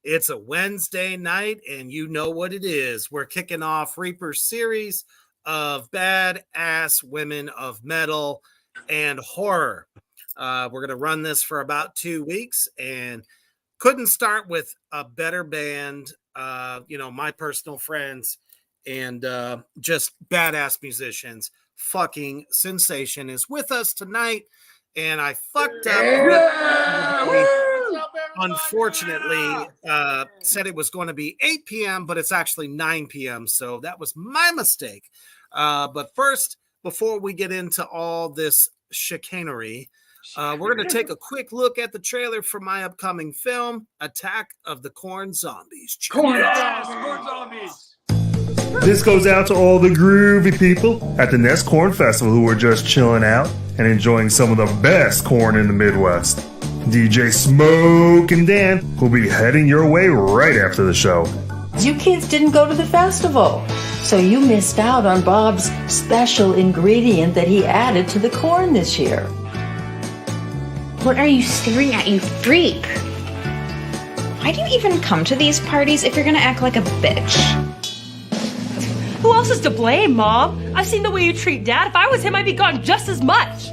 It's a Wednesday night, and you know what it is. We're kicking off Reaper's series of badass women of metal and horror. We're going to run this for about 2 weeks, and couldn't start with a better band. My personal friends and just badass musicians. Fucking Sinsation is with us tonight, and I fucked up. Unfortunately, said it was going to be 8 p.m., but it's actually 9 p.m. So that was my mistake. But first, before we get into all this chicanery, we're going to take a quick look at the trailer for my upcoming film, Attack of the Corn Zombies. Corn Zombies! This goes out to all the groovy people at the Nest Corn Festival who are just chilling out and enjoying some of the best corn in the Midwest. DJ Smoke and Dan will be heading your way right after the show. You kids didn't go to the festival, so you missed out on Bob's special ingredient that he added to the corn this year. What are you staring at, you freak? Why do you even come to these parties if you're gonna act like a bitch? Who else is to blame, Mom? I've seen the way you treat Dad. If I was him, I'd be gone just as much.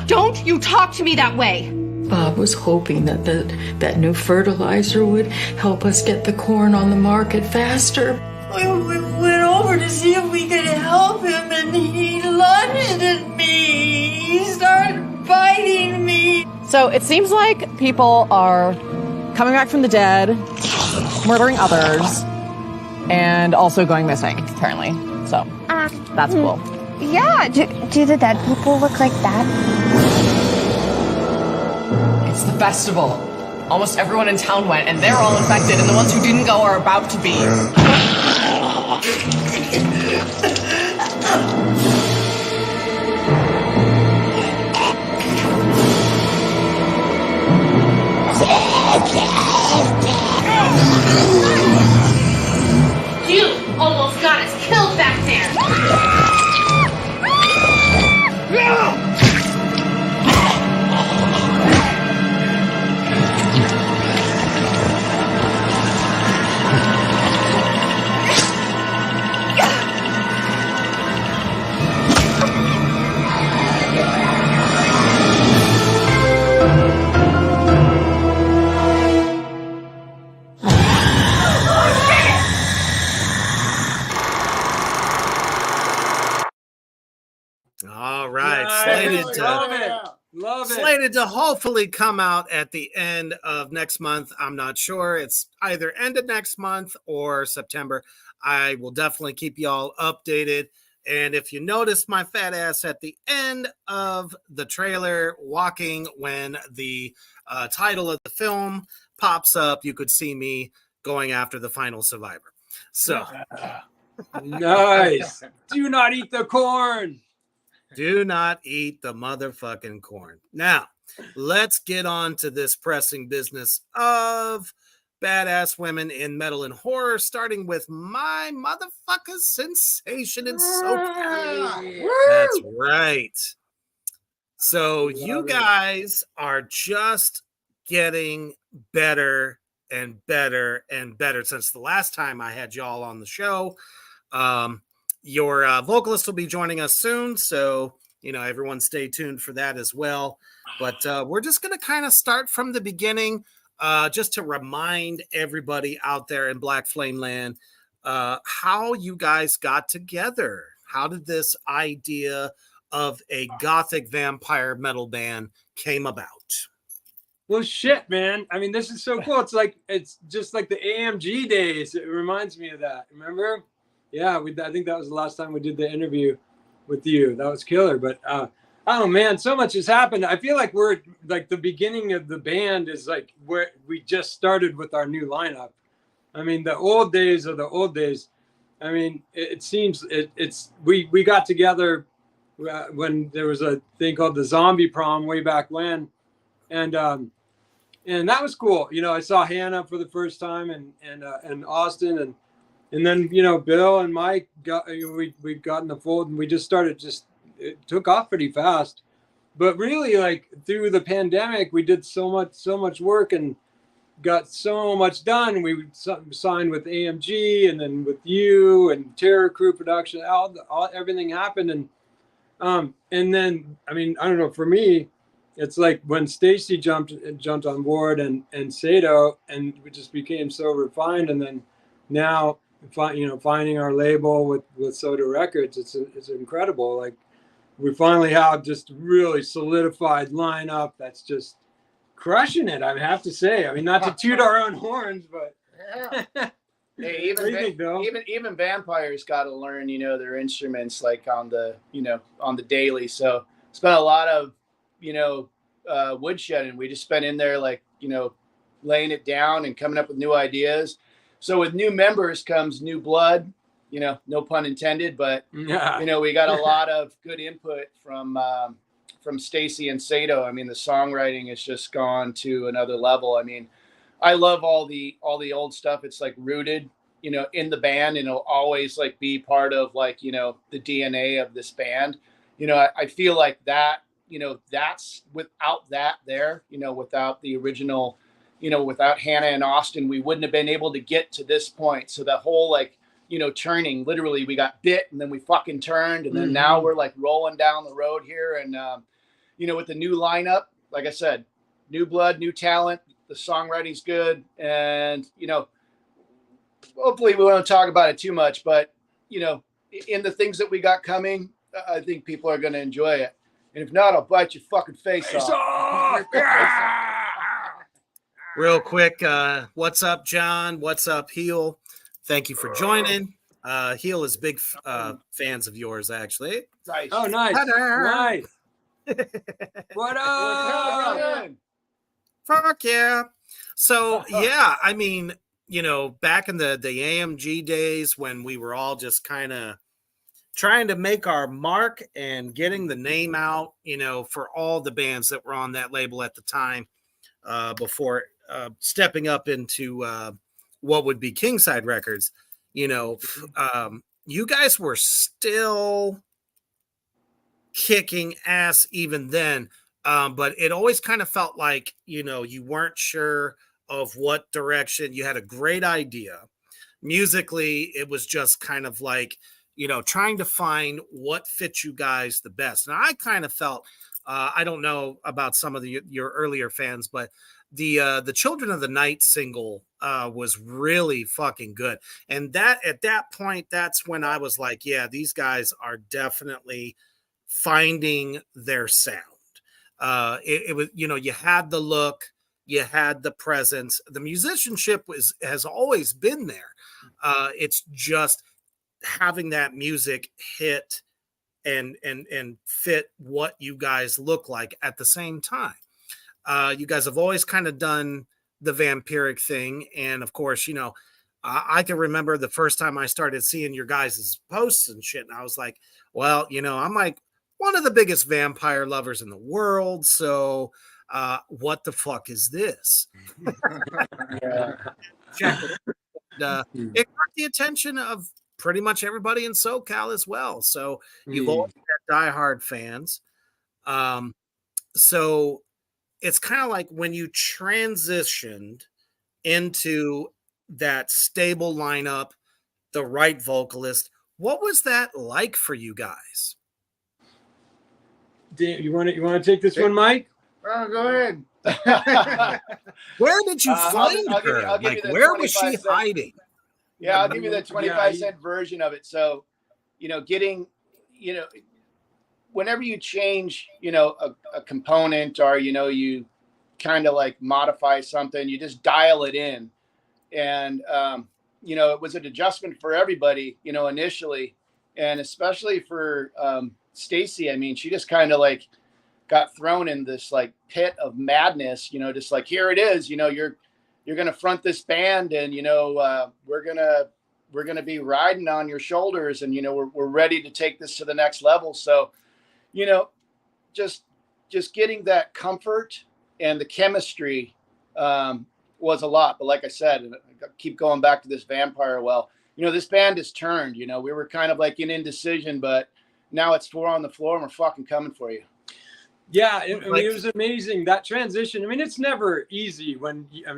Don't you talk to me that way. Bob was hoping that new fertilizer would help us get the corn on the market faster. We went over to see if we could help him, and he lunged at me. He started biting me. So it seems like people are coming back from the dead, murdering others, and also going missing, apparently. So that's cool. Yeah, do the dead people look like that? It's the festival. Almost everyone in town went, and they're all infected, and the ones who didn't go are about to be. You almost got us killed back there. All right, slated to hopefully come out at the end of next month. I'm not sure. It's either end of next month or September. I will definitely keep y'all updated. And if you notice my fat ass at the end of the trailer walking when the title of the film pops up, you could see me going after the final survivor. So nice. Do not eat the corn. Do not eat the motherfucking corn. Now, let's get on to this pressing business of badass women in metal and horror, starting with my motherfucker Sinsation and SoCal. That's right. So you guys are just getting better and better and better since the last time I had y'all on the show. Your vocalist will be joining us soon, so everyone stay tuned for that as well. But we're just going to kind of start from the beginning, just to remind everybody out there in Black Flame Land how you guys got together. How did this idea of a gothic vampire metal band came about? Well, shit, man. I mean, this is so cool. It's just like the AMG days. It reminds me of that. Remember? Yeah, I think that was the last time we did the interview with you. That was killer. But oh man, so much has happened. I feel like we're like the beginning of the band is like where we just started with our new lineup. I mean, the old days are the old days. I mean, it seems we got together when there was a thing called the Zombie Prom way back when. And that was cool. You know, I saw Hannah for the first time and Austin and then, you know, Bill and Mike we got in the fold and we just started it took off pretty fast. But really, like through the pandemic, we did so much work and got so much done. We signed with AMG and then with you and Terror Crew Production. Everything happened and then I mean, I don't know, for me, it's like when Stacy jumped on board and Sato, and we just became so refined. And then now, finding our label with Soda Records, it's incredible. Like we finally have just really solidified lineup that's just crushing it. I have to say. I mean, not to toot our own horns, but yeah. Hey, even vampires got to learn, you know, their instruments like on the daily. So spent a lot of woodshedding. We just spent in there like, you know, laying it down and coming up with new ideas. So with new members comes new blood, you know, no pun intended, but yeah. You know, we got a lot of good input from Stacy and Sato. I mean, the songwriting has just gone to another level. I mean, I love all the old stuff. It's like rooted, you know, in the band, and it'll always like be part of like, you know, the DNA of this band. You know, I feel like that, you know, that's without that there, you know, without the original, you know, without Hannah and Austin, we wouldn't have been able to get to this point. So that whole like, you know, turning, literally we got bit and then we fucking turned. And then now we're like rolling down the road here. And, you know, with the new lineup, like I said, new blood, new talent, the songwriting's good. And, you know, hopefully we won't talk about it too much, but, you know, in the things that we got coming, I think people are going to enjoy it. And if not, I'll bite your fucking face off. Real quick, what's up, John? What's up, Heel? Thank you for joining. Heel is big fans of yours, actually. Nice. Oh, nice. Nice. What up? Fuck yeah. So, yeah, I mean, you know, back in the AMG days when we were all just kind of trying to make our mark and getting the name out, you know, for all the bands that were on that label at the time, before stepping up into what would be Kingside Records, you know, you guys were still kicking ass even then. But it always kind of felt like, you know, you weren't sure of what direction. You had a great idea. Musically, it was just kind of like, you know, trying to find what fits you guys the best. And I kind of felt, I don't know about some of your earlier fans, but the Children of the Night single was really fucking good. And that at that point, that's when I was like, yeah, these guys are definitely finding their sound. It was, you know, you had the look, you had the presence, the musicianship has always been there. It's just having that music hit and fit what you guys look like at the same time. You guys have always kind of done the vampiric thing. And of course, you know, I can remember the first time I started seeing your guys' posts and shit. And I was like, well, you know, I'm like one of the biggest vampire lovers in the world. So what the fuck is this? Check it. It got the attention of pretty much everybody in SoCal as well. So you've always had diehard fans. So it's kind of like when you transitioned into that stable lineup, the right vocalist, what was that like for you guys? You want to take this one, Mike? Oh, go ahead. Where did you find her? I'll give like, you where was she 25 cent. hiding? Yeah, I'll give you the 25 cent version of it. So, you know, getting, you know, whenever you change, a component, or, you kind of like modify something, you just dial it in. And, it was an adjustment for everybody, initially, and especially for Stacy. I mean, she just kind of like got thrown in this like pit of madness, just like, here it is, you're going to front this band, and, we're going to be riding on your shoulders, and, we're ready to take this to the next level. So, just getting that comfort and the chemistry was a lot. But like I said, and I keep going back to this vampire well, this band has turned. We were kind of like in indecision, but now it's 4 on the floor, and we're fucking coming for you. Yeah, it was amazing, that transition. I mean, it's never easy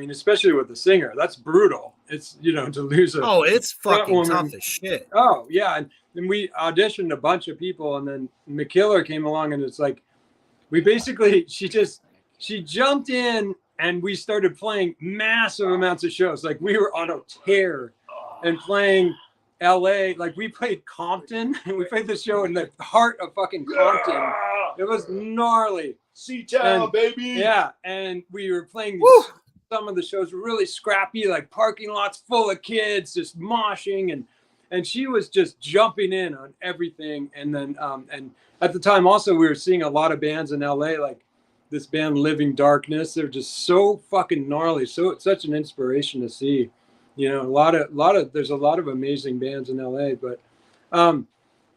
especially with the singer. That's brutal. It's, to lose a it's fucking tough as shit. Oh, yeah. And we auditioned a bunch of people, and then McKiller came along, and it's like, she jumped in, and we started playing massive amounts of shows. Like, we were on a tear and playing LA. Like, we played Compton, and we played the show in the heart of fucking Compton. It was gnarly. C-Town, baby. Yeah, and we were playing some of the shows were really scrappy, like parking lots full of kids just moshing, and she was just jumping in on everything. And then and at the time also, we were seeing a lot of bands in LA, like this band Living Darkness. They're just so fucking gnarly. So it's such an inspiration to see. There's a lot of amazing bands in LA, but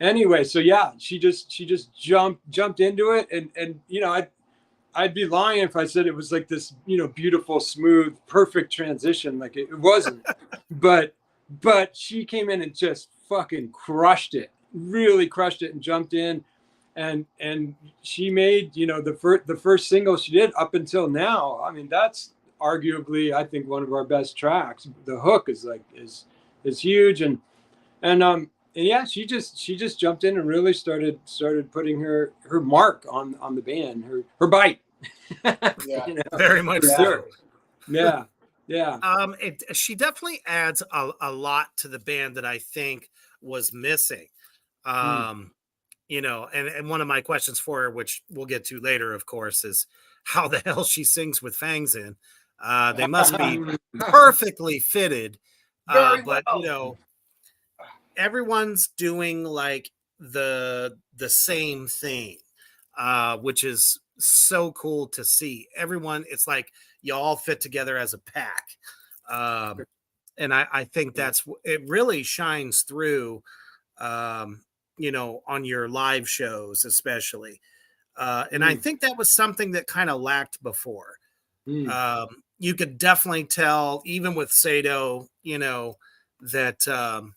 anyway, so yeah, she just jumped into it, and I'd be lying if I said it was like this, beautiful, smooth, perfect transition. Like it wasn't, but she came in and just fucking crushed it, really crushed it, and jumped in, and she made, the first single she did up until now. I mean, that's arguably, I think, one of our best tracks. The hook is huge, and yeah, she just jumped in and really started putting her mark on the band, her bite. Yeah, very much so. Yeah. She definitely adds a lot to the band that I think was missing. And one of my questions for her, which we'll get to later, of course, is how the hell she sings with fangs in. They must be perfectly fitted. But everyone's doing like the same thing, which is so cool to see. Everyone, it's like you all fit together as a pack. And I think it really shines through, on your live shows, especially. And I think that was something that kind of lacked before. You could definitely tell, even with Sato, that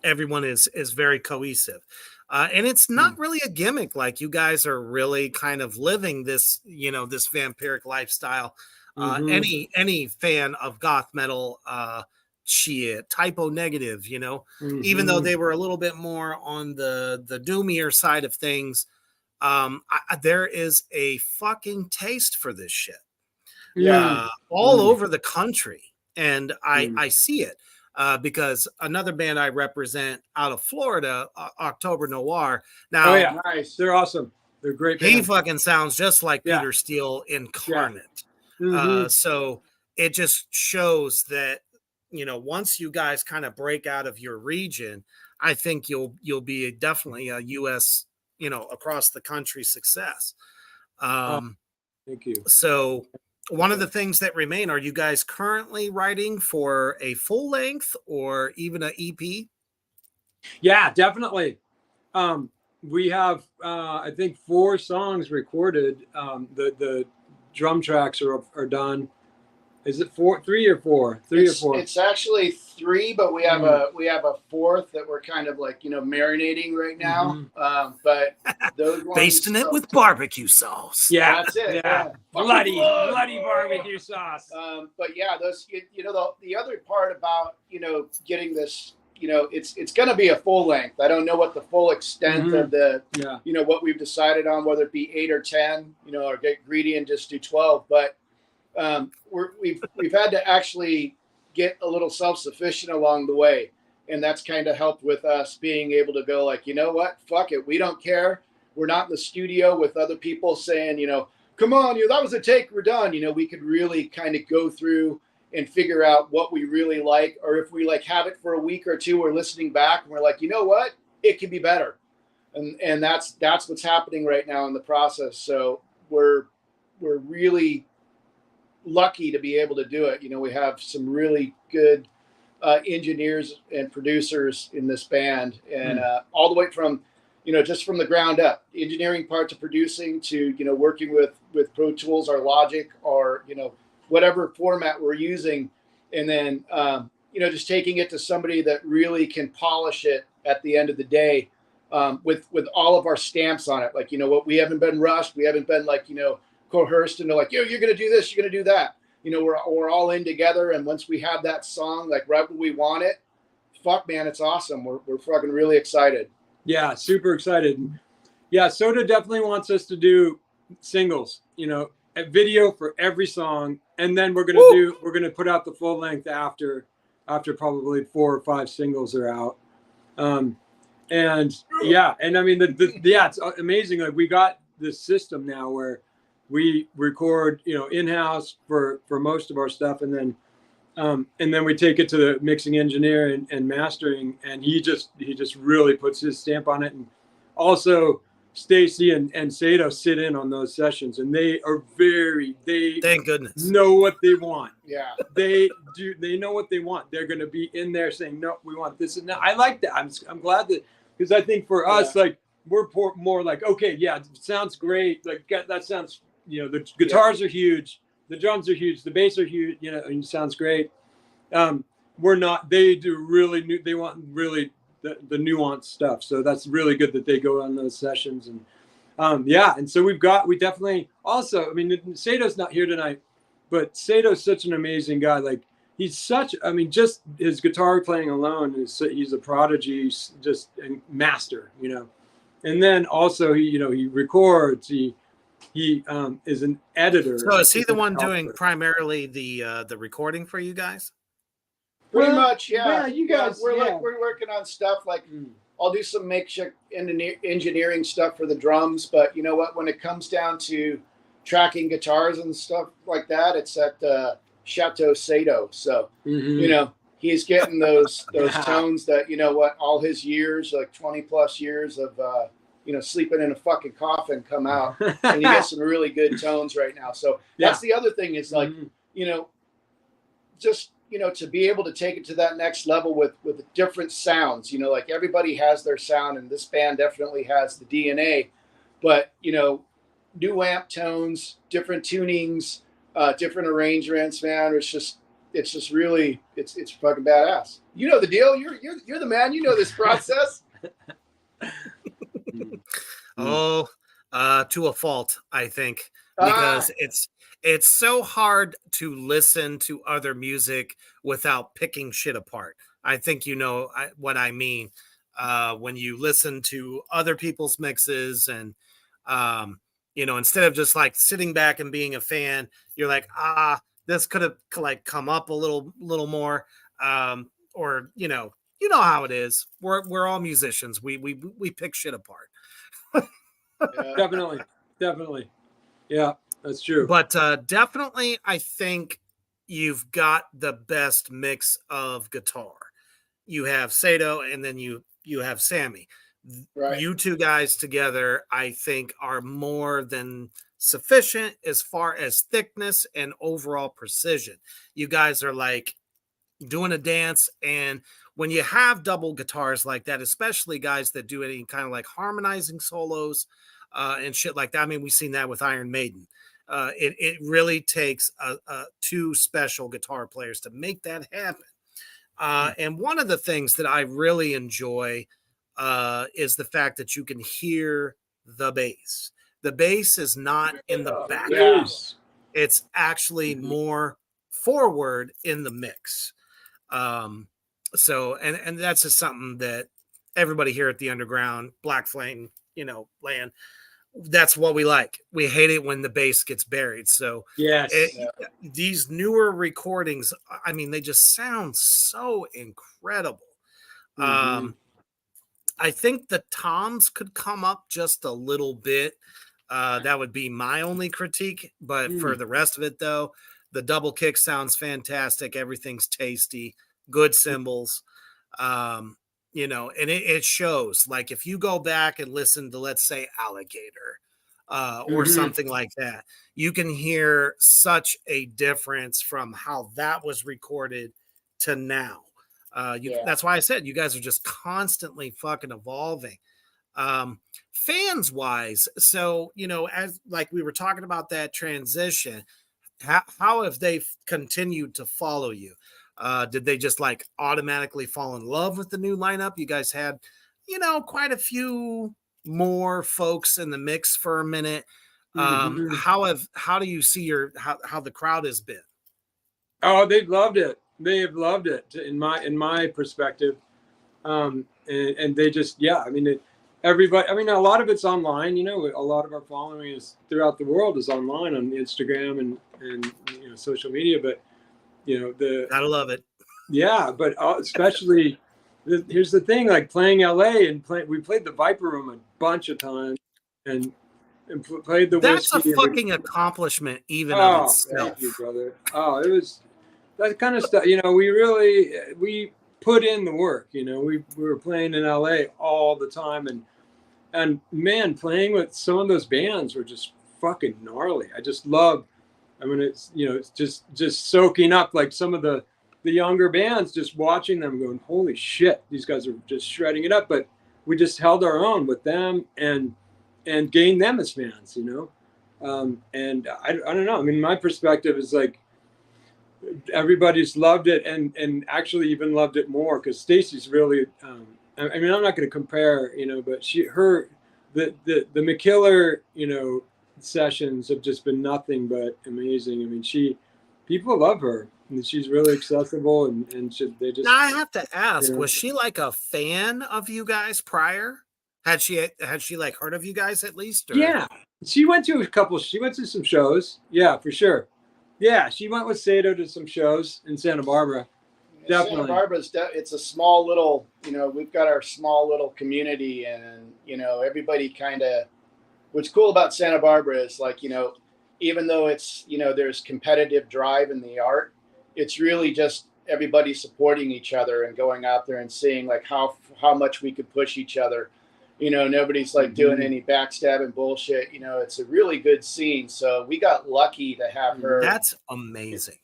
everyone is very cohesive. And it's not really a gimmick. Like, you guys are really kind of living this, this vampiric lifestyle. Any fan of goth metal, Typo Negative, even though they were a little bit more on the doomier side of things, there is a fucking taste for this shit. All over the country. And I see it. Because another band I represent out of Florida, October Noir. Now, nice. They're awesome. They're great. He fucking sounds just like Peter Steele incarnate. So it just shows that, once you guys kind of break out of your region, I think you'll be definitely a U.S., across the country success. Thank you. So one of the things that remain, are you guys currently writing for a full length or even an EP? Yeah, definitely. We have, I think, 4 songs recorded. The drum tracks are done. Is it 3 or 4? 3 or 4? It's actually 3, but we have a 4th that we're kind of like, marinating right now. But those ones, basting it with barbecue sauce. Yeah, that's it. Yeah. Bloody barbecue sauce. But yeah, those, the other part about, getting this, it's going to be a full length. I don't know what the full extent of the, what we've decided on, whether it be 8 or 10, or get greedy and just do 12. But we've had to actually get a little self-sufficient along the way. And that's kind of helped with us being able to go like, you know what, fuck it, we don't care. We're not in the studio with other people saying, you know, come on, you know, that was a take, we're done. You know, we could really kind of go through and figure out what we really like, or if we like have it for a week or two, we're listening back and we're like, you know what, it could be better. And that's what's happening right now in the process. So we're really lucky to be able to do it. You know, we have some really good engineers and producers in this band, and all the way from, you know, just from the ground up, engineering part to producing to, you know, working with Pro Tools or Logic or, you know, whatever format we're using. And then, you know, just taking it to somebody that really can polish it at the end of the day, with all of our stamps on it. Like, you know what, we haven't been rushed. We haven't been like, you know, coerced into like, yo, you're going to do this, you're going to do that. You know, we're all in together. And once we have that song, like right when we want it, fuck man, it's awesome. We're fucking really excited. Yeah. Super excited. Yeah. Soda definitely wants us to do singles, you know, a video for every song. And then we're going to put out the full length after probably 4 or 5 singles are out. And yeah, and I mean, yeah, it's amazing. Like we got this system now where we record, you know, in-house for most of our stuff. And then we take it to the mixing engineer and mastering. And he just really puts his stamp on it. And also Stacy and Sato sit in on those sessions, and they are thank goodness, know what they want. Yeah. They know what they want. They're going to be in there saying, no, we want this. And that. I like that. I'm glad that, because I think for us, like, we're more like, okay, yeah, it sounds great. Like that sounds, you know, the guitars are huge. The drums are huge. The bass are huge, you know, and it sounds great. We're not, they do really new, they want really the nuanced stuff. So that's really good that they go on those sessions. And yeah. And so we definitely also, I mean, Sato's not here tonight, but Sato's such an amazing guy. Like he's such, I mean, just his guitar playing alone he's a prodigy, just a master, you know. And then also he, you know, he records, he is an editor. So is he the one doing primarily the recording for you guys? Pretty much, yeah. Yeah, you guys, we're working on stuff like I'll do some makeshift engineering stuff for the drums, but you know what? When it comes down to tracking guitars and stuff like that, it's at Chateau Sato. So you know, he's getting those tones that, you know what, all his years, like 20 plus years of you know, sleeping in a fucking coffin come out, and you get some really good tones right now. So that's the other thing is like, you know, just, you know, to be able to take it to that next level with different sounds, you know, like everybody has their sound, and this band definitely has the DNA, but, you know, new amp tones, different tunings, different arrangements, man. It's just really, it's fucking badass. You know the deal. You're the man. You know this process. To a fault, I think, because it's so hard to listen to other music without picking shit apart. I think you know what I mean when you listen to other people's mixes, and you know, instead of just like sitting back and being a fan, you're like, this could have like come up a little more, or you know how it is. We're all musicians. We pick shit apart. Definitely. Yeah, that's true. But definitely, I think you've got the best mix of guitar. You have Sato, and then you have Sammy. Right. You two guys together, I think, are more than sufficient as far as thickness and overall precision. You guys are like doing a dance, and when you have double guitars like that, especially guys that do any kind of like harmonizing solos and shit like that. I mean, we've seen that with Iron Maiden. It really takes two special guitar players to make that happen. And one of the things that I really enjoy is the fact that you can hear the bass. The bass is not in the background. It's actually more forward in the mix. So, and that's just something that everybody here at the Underground, Black Flame, you know, land, that's what we like. We hate it when the bass gets buried. So these newer recordings, I mean, they just sound so incredible. I think the toms could come up just a little bit. That would be my only critique. But for the rest of it, though, the double kick sounds fantastic. Everything's tasty, good cymbals. You know, and it shows. Like if you go back and listen to, let's say, Alligator or something like that, you can hear such a difference from how that was recorded to now. That's why I said you guys are just constantly fucking evolving. Fans wise, so you know, as like we were talking about that transition, how have they continued to follow you? Did they just like automatically fall in love with the new lineup? You guys had, you know, quite a few more folks in the mix for a minute. How do you see how the crowd has been? Oh, they've loved it. They have loved it in my perspective. And they just, I mean, everybody, I mean, a lot of it's online, you know, a lot of our following is throughout the world is online on Instagram and you know, social media, but you know, gotta love it. Yeah. But especially here's the thing, like playing LA and we played the Viper Room a bunch of times and played the That's Whiskey. a fucking accomplishment even of itself. Thank you, brother. Oh, it was that kind of stuff. You know, we put in the work. You know, we were playing in LA all the time, and man, playing with some of those bands were just fucking gnarly. I just love. I mean, it's, you know, it's just soaking up like some of the younger bands, just watching them going, holy shit, these guys are just shredding it up. But we just held our own with them and gained them as fans, you know. And I don't know. I mean, my perspective is like everybody's loved it and actually even loved it more because Stacy's really. I mean, I'm not going to compare, you know, but the McKiller, you know, sessions have just been nothing but amazing. I mean, people love her and she's really accessible and they just. Now I have to ask, you know. was she like a fan of you guys prior? Had she like heard of you guys at least? Or? Yeah, she went to some shows. Yeah, for sure. Yeah, she went with Sato to some shows in Santa Barbara. Definitely. Santa Barbara's it's a small little, you know, we've got our small little community and, you know, everybody kind of, what's cool about Santa Barbara is like, you know, even though it's, you know, there's competitive drive in the art, it's really just everybody supporting each other and going out there and seeing like how much we could push each other. You know, nobody's like doing any backstabbing bullshit. You know, it's a really good scene. So we got lucky to have her. That's amazing.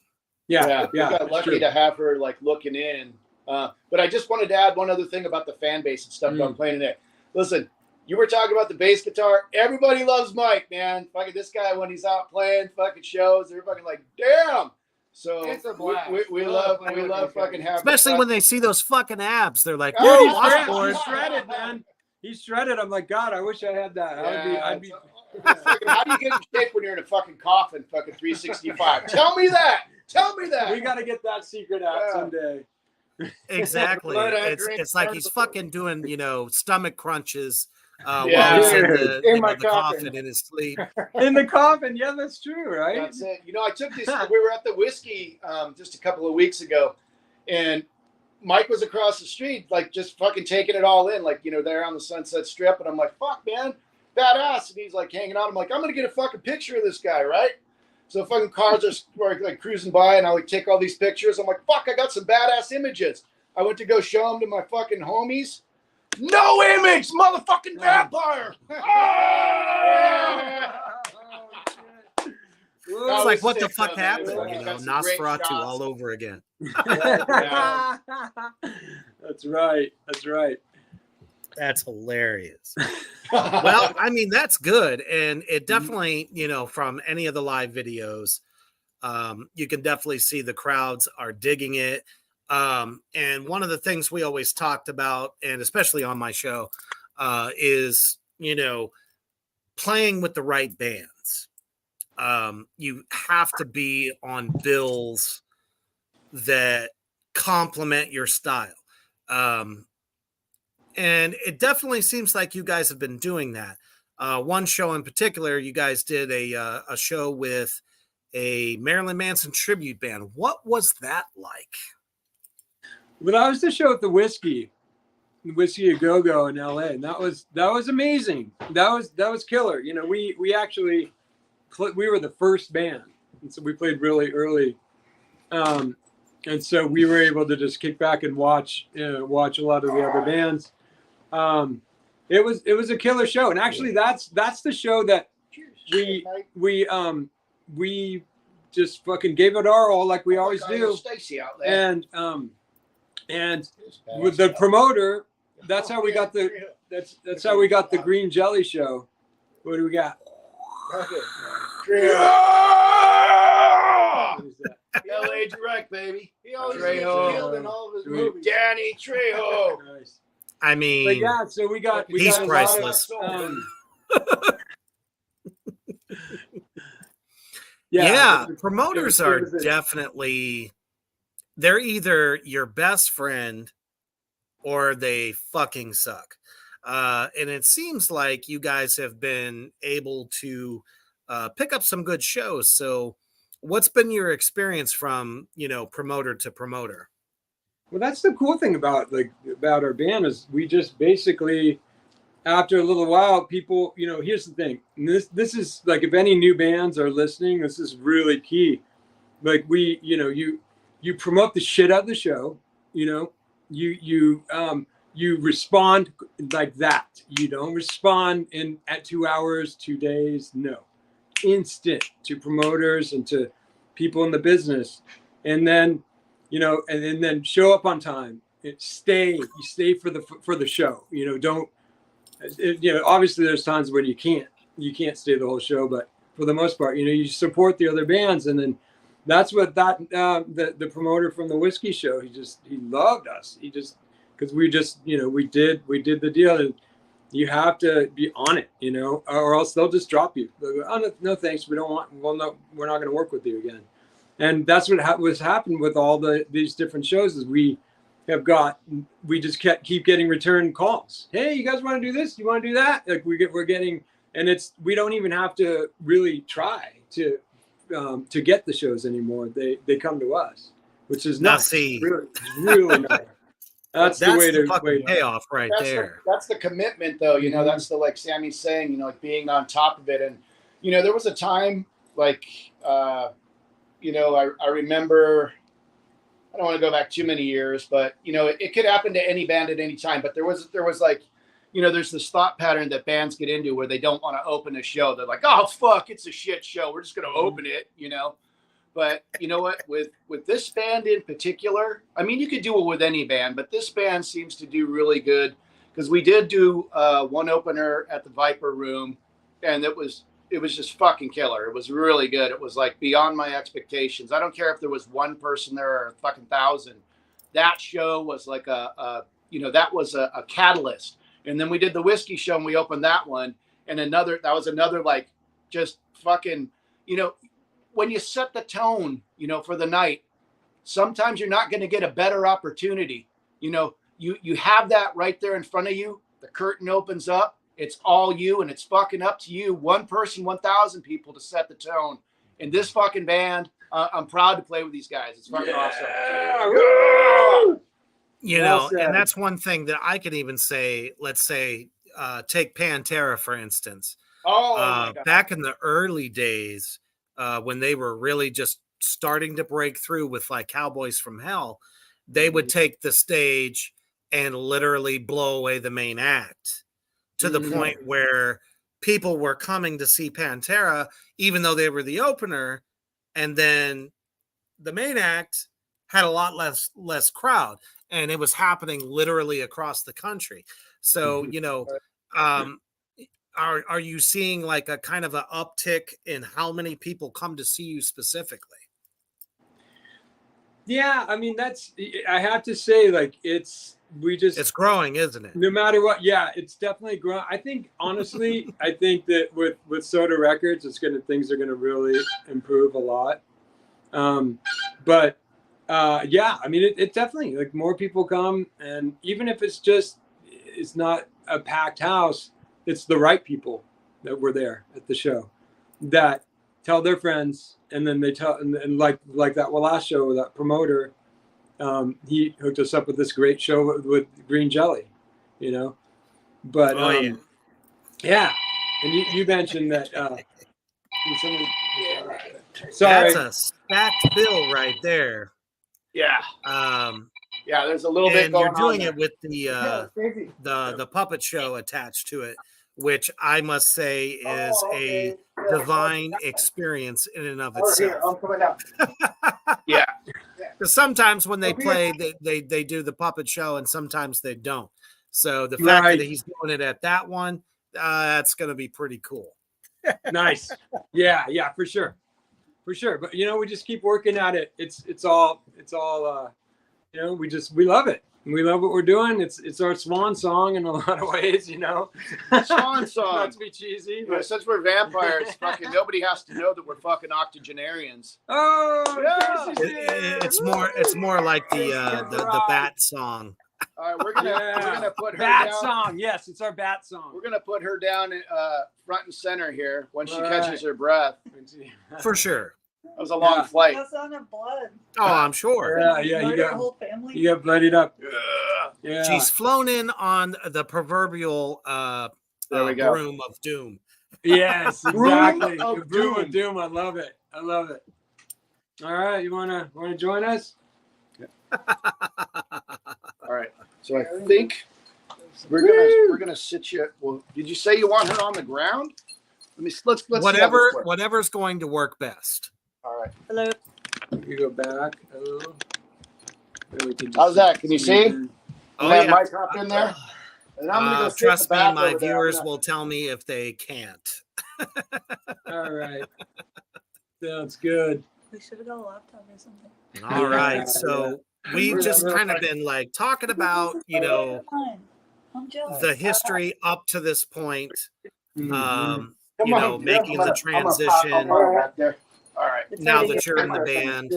Yeah, we got lucky to have her like looking in. But I just wanted to add one other thing about the fan base and stuff about playing it. Listen, you were talking about the bass guitar. Everybody loves Mike, man. Fucking this guy when he's out playing fucking shows, they're fucking like, damn. So it's a blast. we love fucking having. Especially when they see those fucking abs, they're like, "Oh, he's shredded, man. He's shredded." I'm like, God, I wish I had that. Yeah, I'd be. How do you get in shape when you're in a fucking coffin, fucking 365? Tell me that. We got to get that secret out someday. Exactly. It's like he's fucking doing, you know, stomach crunches while he's in the coffin in his sleep. In the coffin, yeah, that's true, right? That's it. You know, I took this. We were at the Whiskey just a couple of weeks ago, and Mike was across the street, like just fucking taking it all in, like, you know, there on the Sunset Strip, and I'm like, fuck, man, badass. And he's like hanging out. I'm like, I'm gonna get a fucking picture of this guy, right? So fucking cars are like cruising by, and I like take all these pictures. I'm like, fuck, I got some badass images. I went to go show them to my fucking homies. No image, motherfucking vampire. It's like, what the fuck happened? You know, Nosferatu all over again. That's right. That's hilarious. Well, I mean, that's good. And it definitely, you know, from any of the live videos, you can definitely see the crowds are digging it. And one of the things we always talked about, and especially on my show, is, you know, playing with the right bands. You have to be on bills that complement your style. And it definitely seems like you guys have been doing that. One show in particular, you guys did a show with a Marilyn Manson tribute band. What was that like? When I was the show at the Whiskey, Whiskey A Go Go in LA, and that was amazing. That was killer. You know, we actually we were the first band, and so we played really early, and so we were able to just kick back and watch a lot of the other bands. It was a killer show, and actually that's the show that we just fucking gave it our all, like we always do. Stacy out there. And with the promoter, that's how we got the Green Jelly show. What do we got? LA Direct, baby. He always Trejo. gets killed in all of his movies. Danny Trejo. Nice. I But mean, yeah, so we got he's a lot of, priceless. Yeah, promoters are definitely, they're either your best friend or they fucking suck. And it seems like you guys have been able to pick up some good shows. So what's been your experience from, promoter to promoter? Well, that's the cool thing about our band is we just basically, after a little while, people, here's the thing. And this is like, if any new bands are listening, this is really key. Like you promote the shit out of the show, you respond like that. You don't respond at 2 hours, 2 days. No, instant to promoters and to people in the business. And then, and then show up on time. You stay for the show. Obviously there's times when you can't stay the whole show, but for the most part, you support the other bands. And then that's what the promoter from the Whiskey show, he loved us. Because we did the deal, and you have to be on it, or else they'll just drop you. Oh, no, thanks. We don't want, we're not going to work with you again. And that's what was happened with all these different shows is we just keep getting return calls. Hey, you guys want to do this? You want to do that? Like we're getting, and we don't even have to really try to get the shows anymore. They come to us, which is nice. Really nice. That's the way to payoff right there. That's the commitment, though. That's the, like Sammy's saying, like being on top of it. And there was a time like I remember, I don't want to go back too many years, but it could happen to any band at any time. But there was like, there's this thought pattern that bands get into where they don't want to open a show. They're like, oh fuck, it's a shit show. We're just going to open it, But you know what? With this band in particular, I mean, you could do it with any band, but this band seems to do really good because we did do one opener at the Viper Room, and it was just fucking killer. It was really good. It was like beyond my expectations. I don't care if there was one person there or 1,000. That show was like that was a catalyst. And then we did the Whiskey show and we opened that one. And that was another like just fucking, when you set the tone, for the night, sometimes you're not going to get a better opportunity. You have that right there in front of you. The curtain opens up. It's all you, and it's fucking up to you. One person, 1,000 people to set the tone. And this fucking band, I'm proud to play with these guys. It's fucking awesome. And that's one thing that I could even say, let's say, take Pantera, for instance. Back in the early days, when they were really just starting to break through with like Cowboys from Hell, they would take the stage and literally blow away the main act. To the point where people were coming to see Pantera, even though they were the opener, and then the main act had a lot less crowd, and it was happening literally across the country. So, are you seeing like a kind of an uptick in how many people come to see you specifically? Yeah, I mean I have to say, like it's growing, isn't it? No matter what, yeah, it's definitely growing. I think honestly, I think that with Soda Records, things are gonna really improve a lot. Yeah, I mean it definitely, like, more people come, and even if it's not a packed house, it's the right people that were there at the show that tell their friends, and then they tell, and like that last show, that promoter, he hooked us up with this great show with Green Jelly, you know. But Oh, yeah. yeah. And you mentioned that. Sorry. That's a stacked bill right there. Yeah. Yeah, there's a little bit And going you're doing on there. it with the puppet show attached to it, which I must say is a divine experience in and of itself. Yeah. Because sometimes when they play, they do the puppet show, and sometimes they don't. So the fact Right. that he's doing it at that one, that's going to be pretty cool. Nice. Yeah, for sure. But you know, we just keep working at it. It's all you know, we love it. We love what we're doing. It's our swan song in a lot of ways, you know. Swan song. Not to be cheesy, But but since we're vampires, fucking nobody has to know that we're fucking octogenarians. oh, Yeah. Casey's here. It's more like the bat song. All right, we're gonna put her bat down. song. Yes, it's our bat song. We're gonna put her down front and center here when she All catches right. her breath. For sure. That was a long flight. That's on her blood. Oh, I'm sure. Yeah, Murder you the got whole family. you got bloodied up. Yeah. She's flown in on the proverbial There we go. broom of doom. Yes, Broom exactly. of The Broom Doom. of Doom. I love it. All right, you wanna join us? All right. So I think we're gonna sit you. Well, did you say you want her on the ground? Let's see how this works. Whatever's going to work best. All right. Hello. You go back. Oh. Maybe we can just How's that? Can you see? again. Oh, that yeah. mic up in there. And I'm gonna go sit in Trust the me, back my over there. viewers I'm gonna- will tell me if they can't. All right. Sounds good. We should have got a laptop or something. All Yeah. right. So we've just kind of been like talking about, you know, Fine. I'm jealous. the history up to this point. Mhm. You Come know, on, making I'm the gonna pop transition her back there. All right. now that you're in the band.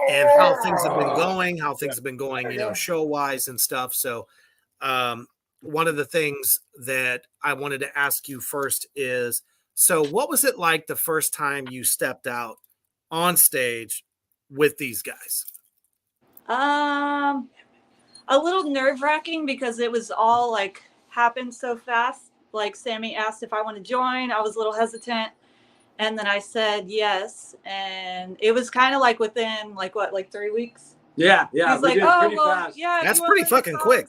And how things have been going, you know, show wise and stuff. So, one of the things that I wanted to ask you first is, so what was it like the first time you stepped out on stage with these guys? A little nerve-wracking because it was all like happened so fast. Like Sammy asked if I want to join. I was a little hesitant. And then I said yes. And it was kind of like within like 3 weeks. Yeah. He's We like, did oh, pretty well, fast. yeah. if That's you wanna pretty learn fucking songs. quick.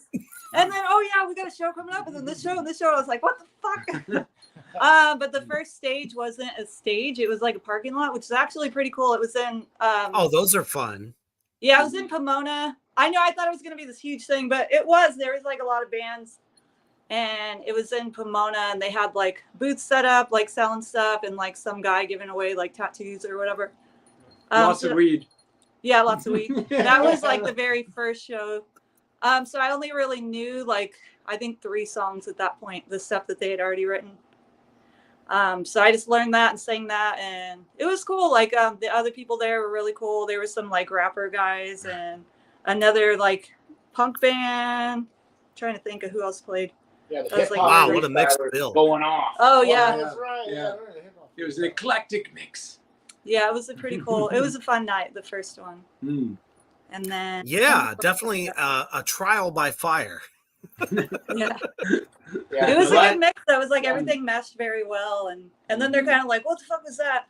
And then, oh yeah, we got a show coming up. And then this show and this show. I was like, what the fuck? But the first stage wasn't a stage. It was like a parking lot, which is actually pretty cool. It was in Oh, those are fun. yeah, I was in Pomona. I thought it was going to be this huge thing, but it was. There was like a lot of bands, and it was in Pomona, and they had like booths set up, like selling stuff, and like some guy giving away like tattoos or whatever. Lots of weed. Yeah, lots of weed. That was like the very first show. So I only really knew like I think 3 songs at that point, the stuff that they had already written. So I just learned that and sang that, and it was cool. Like the other people there were really cool. There were some like rapper guys and another like punk band. I'm trying to think of who else played. Yeah, the I was like, hip-hop Wow, what a mixed freestyle bill. going off. Oh yeah, That's right. Yeah. It was an eclectic mix. yeah. It was a pretty cool. It was a fun night, the first one, Mm. and then Yeah, definitely a trial by fire. yeah. Yeah. It was a Right. good mix. That was like everything meshed very well, and then they're kind of like, "What the fuck was that?"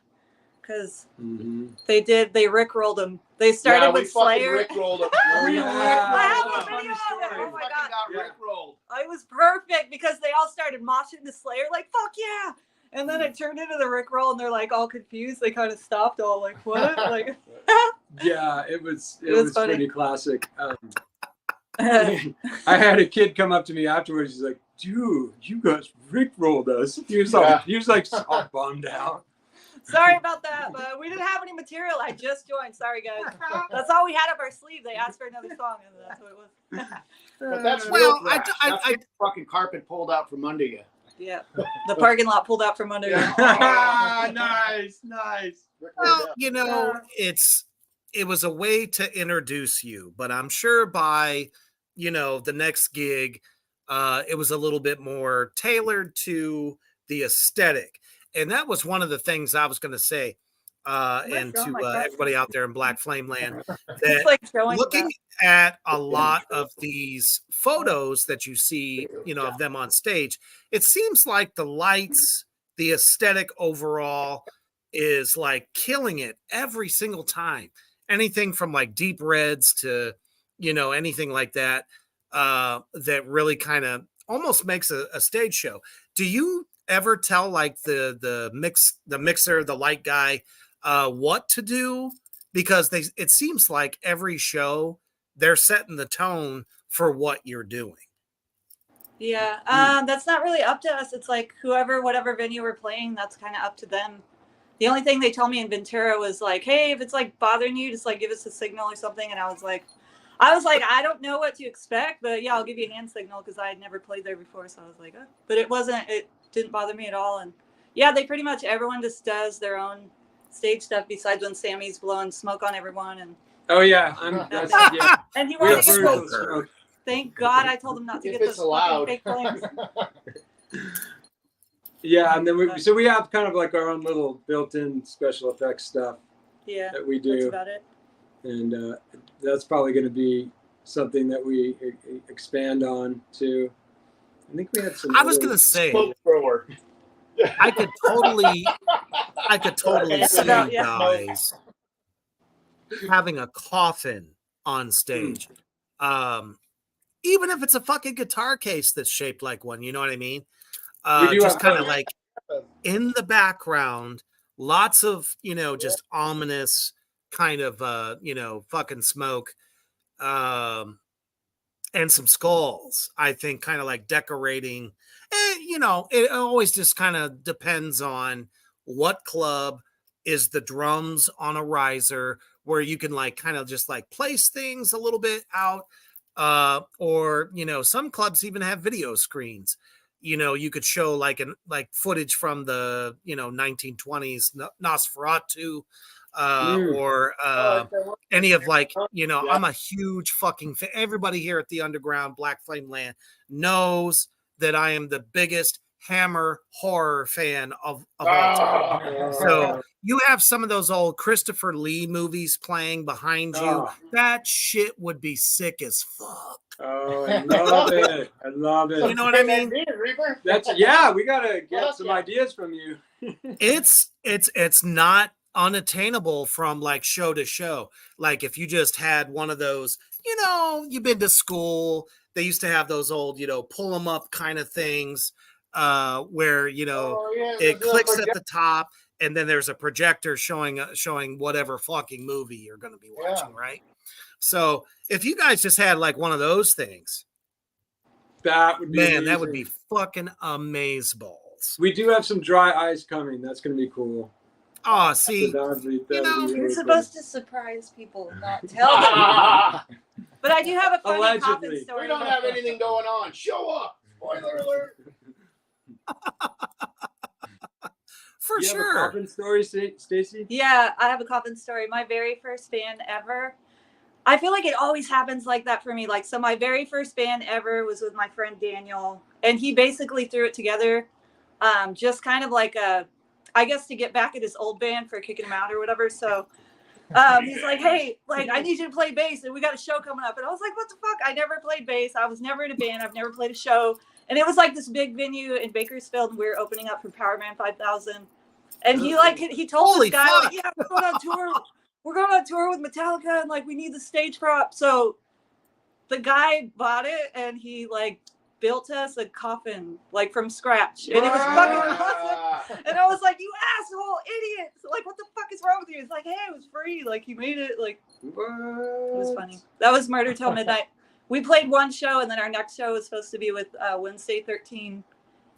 Because Mm-hmm. they rickrolled them. They started with Slayer. Rickrolled it. Oh, yeah. I have That's a a video of funny it. story. Oh my fucking god, got Yeah. rickrolled. it was perfect because they all started moshing the Slayer, like "fuck yeah," and then it turned into the rickroll, and they're like all confused. They kind of stopped, all like, "What?" Like, Yeah, it was was funny. pretty classic. I had a kid come up to me afterwards. He's like, "Dude, you guys rickrolled us." He was like all bummed out. sorry about that, but we didn't have any material. I just joined. Sorry, guys. That's all we had up our sleeve. They asked for another song, and that's what it was. But that's Well, real thrash. That's the fucking carpet pulled out from under you. Yeah, the parking lot pulled out from under. me. Nice. Well, you know, it was a way to introduce you, but I'm sure by, you know, the next gig, it was a little bit more tailored to the aesthetic. And that was one of the things I was going to say. and throwing to my crap. everybody out there in Black Flame Land, It's that like throwing looking that. at a lot of these photos that you see, of them on stage, it seems like the lights, the aesthetic overall is like killing it every single time. Anything from like deep reds to, anything like that, that really kind of almost makes a stage show. Do you ever tell like the mixer, the light guy, what to do? Because it seems like every show they're setting the tone for what you're doing. Yeah, that's not really up to us. It's like whatever venue we're playing, that's kind of up to them. The only thing they told me in Ventura was like, hey, if it's like bothering you, just like give us a signal or something. And I was like, I don't know what to expect, but yeah, I'll give you a hand signal because I had never played there before. So I was like, oh. But it didn't bother me at all. And yeah, everyone just does their own stage stuff besides when Sammy's blowing smoke on everyone. And oh yeah, yeah. And he We wanted have to vertical get smoke. Thank God I told him not to If get it's those fucking fake flames. Yeah, and then we have kind of like our own little built-in special effects stuff. Yeah, that we do. That's about it. And that's probably going to be something that we expand on too. I think we had some. I was going to say, smoke thrower. I could totally see about- you guys having a coffin on stage. Even if it's a fucking guitar case that's shaped like one, you know what I mean? We do Just have kind of those. like in the background, lots of, just ominous kind of, fucking smoke, and some skulls, I think, kind of like decorating. It always just kind of depends on what club is the drums on a riser where you can like kind of just like place things a little bit out. Or, some clubs even have video screens. You could show like footage from the, 1920s Nosferatu, or any of like, I'm a huge fucking fan. Everybody here at the Underground Black Flame Land knows that I am the biggest Hammer horror fan of all time. So you have some of those old Christopher Lee movies playing behind you. That shit would be sick as fuck. Oh, I love it. I love it. You know what I mean? We gotta get some ideas from you. It's not unattainable from like show to show. Like if you just had one of those, you've been to school, they used to have those old, pull them up kind of things, where it clicks at the top and then there's a projector showing whatever fucking movie you're going to be watching, right? So if you guys just had like one of those things, that would be amazing. That would be fucking amazeballs. We do have some dry ice coming. That's going to be cool. Oh, see, you're supposed to surprise people, not tell them. But I do have a funny coffin story. We don't have anything going on. Show up. Spoiler alert. For you sure. Have a coffin story, Stacy? Yeah, I have a coffin story. My very first band ever. I feel like it always happens like that for me. Like, so my very first band ever was with my friend Daniel, and he basically threw it together, just kind of like I guess to get back at his old band for kicking him out or whatever. So he's like, hey, like, I need you to play bass and we got a show coming up. And I was like, what the fuck? I never played bass. I was never in a band. I've never played a show. And it was like this big venue in Bakersfield, and we were opening up for Powerman 5000. And he told this guy, like, yeah, we're going on tour. We're going on tour with Metallica, and like we need the stage prop. So the guy bought it, and he like built us a coffin like from scratch, and it was fucking awesome. And I was like, you asshole idiot! So, like, what the fuck is wrong with you? It's like, hey, it was free. Like, he made it. Like, it was funny. That was Murder Till Midnight. We played one show, and then our next show was supposed to be with Wednesday 13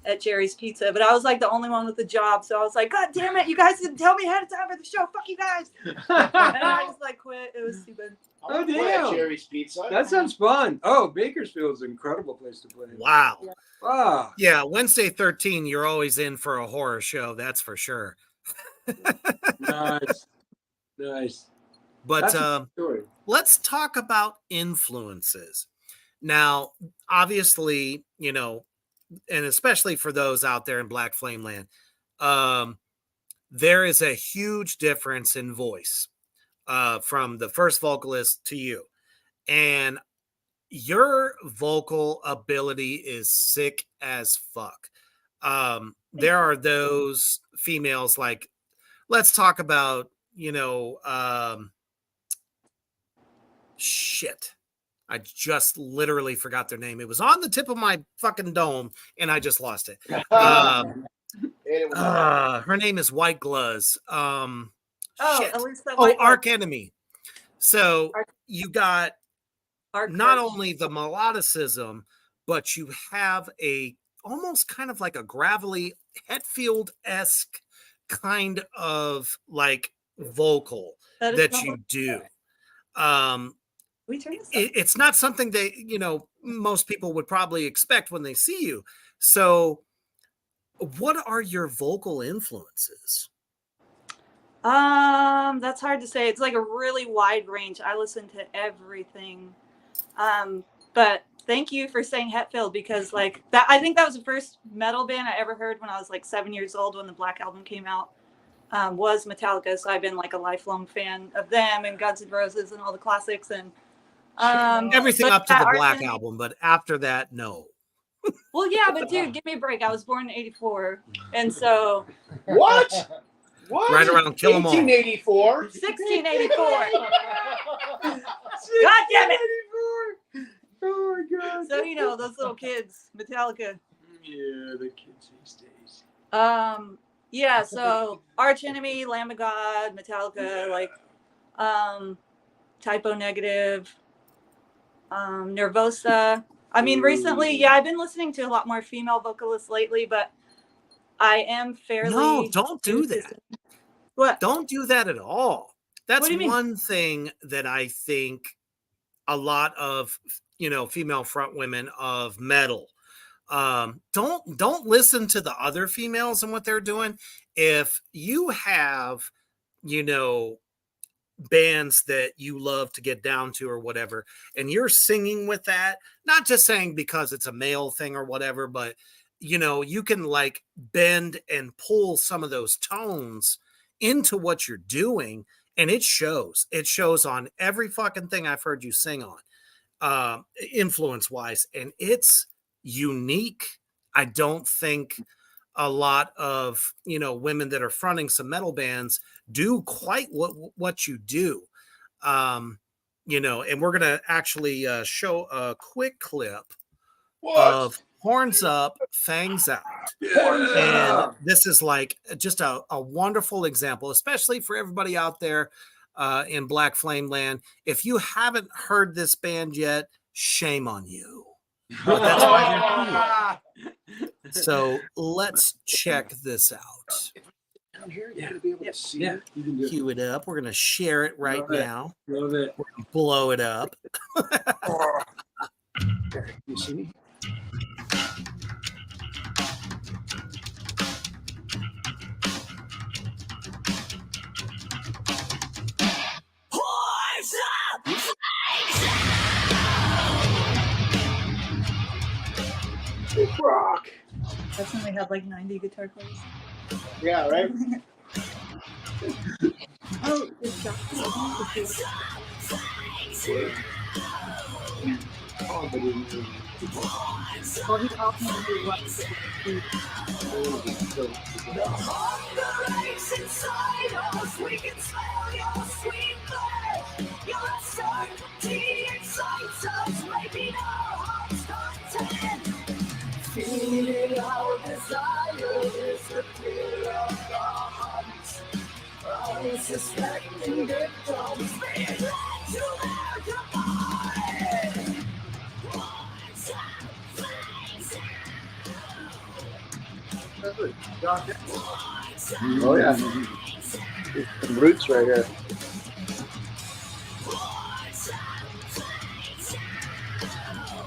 at Jerry's Pizza, but I was like the only one with the job, so I was like, God damn it, you guys didn't tell me ahead of time for the show. Fuck you guys. And I just like quit. It was stupid. Oh damn! Jerry's Pizza. That sounds fun. Oh, Bakersfield is an incredible place to play. Wow. Yeah. Ah. Yeah, Wednesday 13, you're always in for a horror show. That's for sure. Nice. But let's talk about influences. Now, obviously, and especially for those out there in Black Flame Land, there is a huge difference in voice from the first vocalist to you. And your vocal ability is sick as fuck. There are those females like, let's talk about, shit. I just literally forgot their name. It was on the tip of my fucking dome and I just lost it. Her name is White Gloves. Shit. Arch Enemy. So you got not only the melodicism, but you have a almost kind of like a gravelly Hetfield-esque kind of like vocal that you do. It's not something that, most people would probably expect when they see you. So what are your vocal influences? That's hard to say. It's like a really wide range. I listen to everything. But thank you for saying Hetfield, because like that, I think that was the first metal band I ever heard when I was like 7 years old when the Black Album came out, was Metallica. So I've been like a lifelong fan of them and Guns N' Roses and all the classics and everything up to the Black Album, but after that, no. Well, yeah, but dude, give me a break. I was born in '84, and so what? Right around Kill 'Em All. 1884. 1684. God damn it! Oh my God. So those little kids, Metallica. Yeah, the kids these days. Yeah. So Arch Enemy, Lamb of God, Metallica, like, Typo Negative, Nervosa. I mean, recently, I've been listening to a lot more female vocalists lately, but I am fairly. No, don't do that. What? Don't do that at all. That's What do you one thing that I think a lot of, female front women of metal, don't listen to the other females and what they're doing. If you have, bands that you love to get down to or whatever, and you're singing with that, not just saying because it's a male thing or whatever, but you can like bend and pull some of those tones into what you're doing, and it shows on every fucking thing I've heard you sing on, influence wise, and it's unique. I don't think a lot of women that are fronting some metal bands do quite what you do, and we're gonna actually show a quick clip of Horns Up, Fangs Out. And this is like just a wonderful example, especially for everybody out there in Black Flame Land. If you haven't heard this band yet, shame on you. But that's why they're here. So let's check this out. Down here, you're gonna be able to see it. You can do it. Cue it up. We're gonna share it right now. Love it. We're gonna blow it up. You see me? Rock. That's when they had like 90 guitar players. Yeah, right. Oh, it's Josh. Well, he's often going to do what? The hunger aches inside us. We can smell your sweet breath. Your uncertainty excites us, making our hearts content. Feeling our desire is the fear of the hunt. Unsuspecting victims being led to their demise. Oh yeah, some roots right here.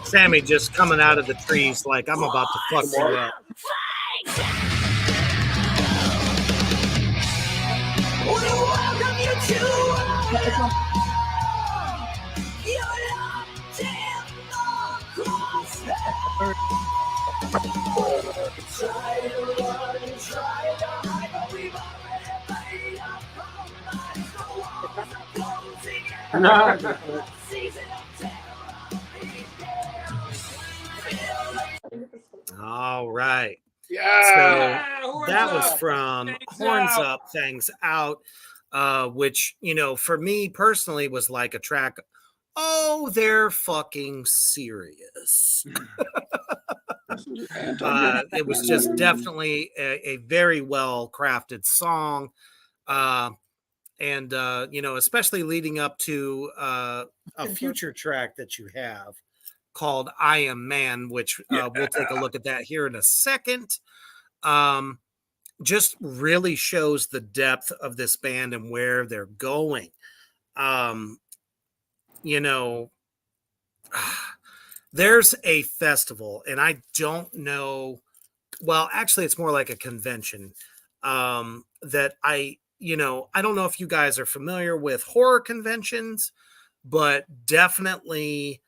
Sammy just coming out of the trees like I'm about to fuck you up. No, All right. Yeah. So that was Up. from Fangs Horns Out. Up, Fangs Out, which, for me personally was like a track. Oh, they're fucking serious. It was just definitely a very well crafted song. And especially leading up to a future track that you have called I Am Man, which we'll take a look at that here in a second. Just really shows the depth of this band and where they're going. You know, there's a festival, and I don't know. Well, actually, it's more like a convention that I don't know if you guys are familiar with horror conventions, but definitely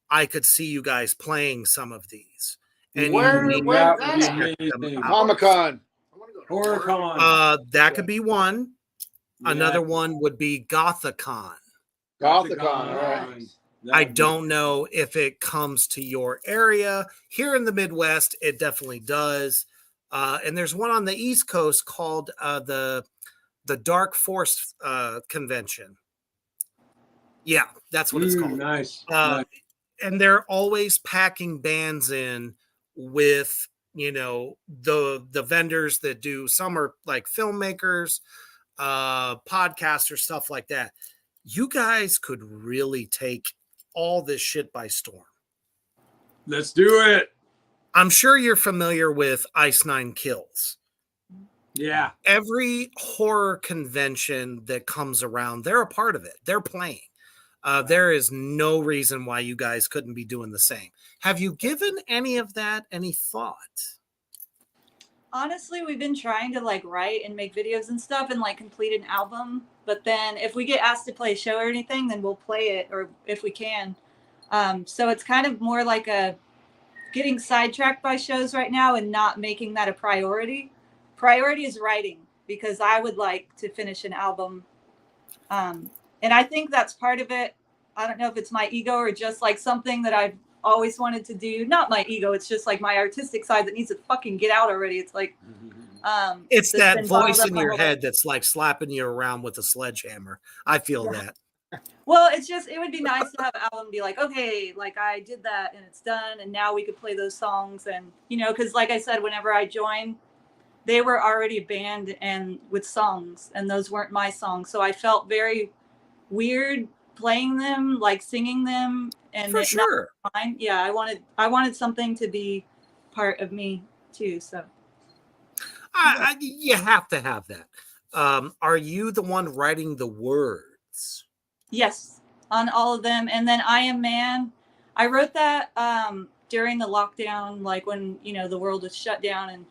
I could see you guys playing some of these. And Where's you that That would be at? amazing. Comic-Con. HorrorCon. that could be one. Yeah. Another one would be Gothicon. Gothicon, all right. I don't know if it comes to your area. Here in the Midwest, it definitely does. And there's one on the East Coast called the Dark Force Convention. Yeah, that's what it's called. Nice. And they're always packing bands in with the vendors that do. Some are like filmmakers, podcasters, stuff like that. You guys could really take all this shit by storm. Let's do it. I'm sure you're familiar with Ice Nine Kills. Yeah. Every horror convention that comes around, they're a part of it. They're playing. There is no reason why you guys couldn't be doing the same. Have you given any of that any thought? Honestly, we've been trying to write and make videos and stuff and complete an album. But then if we get asked to play a show or anything, then we'll play it, or if we can. So it's kind of more like getting sidetracked by shows right now and not making that a priority. Priority is writing, because I would like to finish an album. And I think that's part of it. I don't know if it's my ego or just something that I've always wanted to do. Not my ego. It's just my artistic side that needs to fucking get out already. It's it's that been voice bottled in up your my whole head that's slapping you around with a sledgehammer. I feel that. Well, it would be nice to have an album be okay, I did that and it's done, and now we could play those songs. And because like I said, whenever I joined, they were already a band and with songs, and those weren't my songs, so I felt very weird playing them, singing them, and For sure. Fine. Yeah, I wanted something to be part of me too. So you have to have that. Are you the one writing the words? Yes, on all of them. And then I Am Man, I wrote that during the lockdown, when the world was shut down and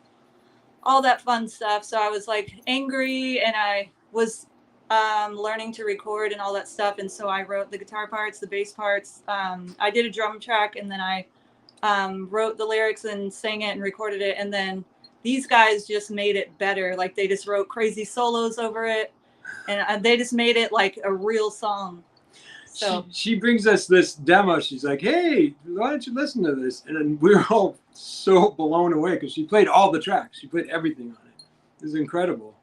all that fun stuff. So I was angry, and I was learning to record and all that stuff. And so I wrote the guitar parts, the bass parts. I did a drum track, and then I wrote the lyrics and sang it and recorded it. And then these guys just made it better. They just wrote crazy solos over it, and they just made it a real song. So she brings us this demo. She's like, "Hey, why don't you listen to this?" And then we were all so blown away because she played all the tracks. She played everything on it. It was incredible.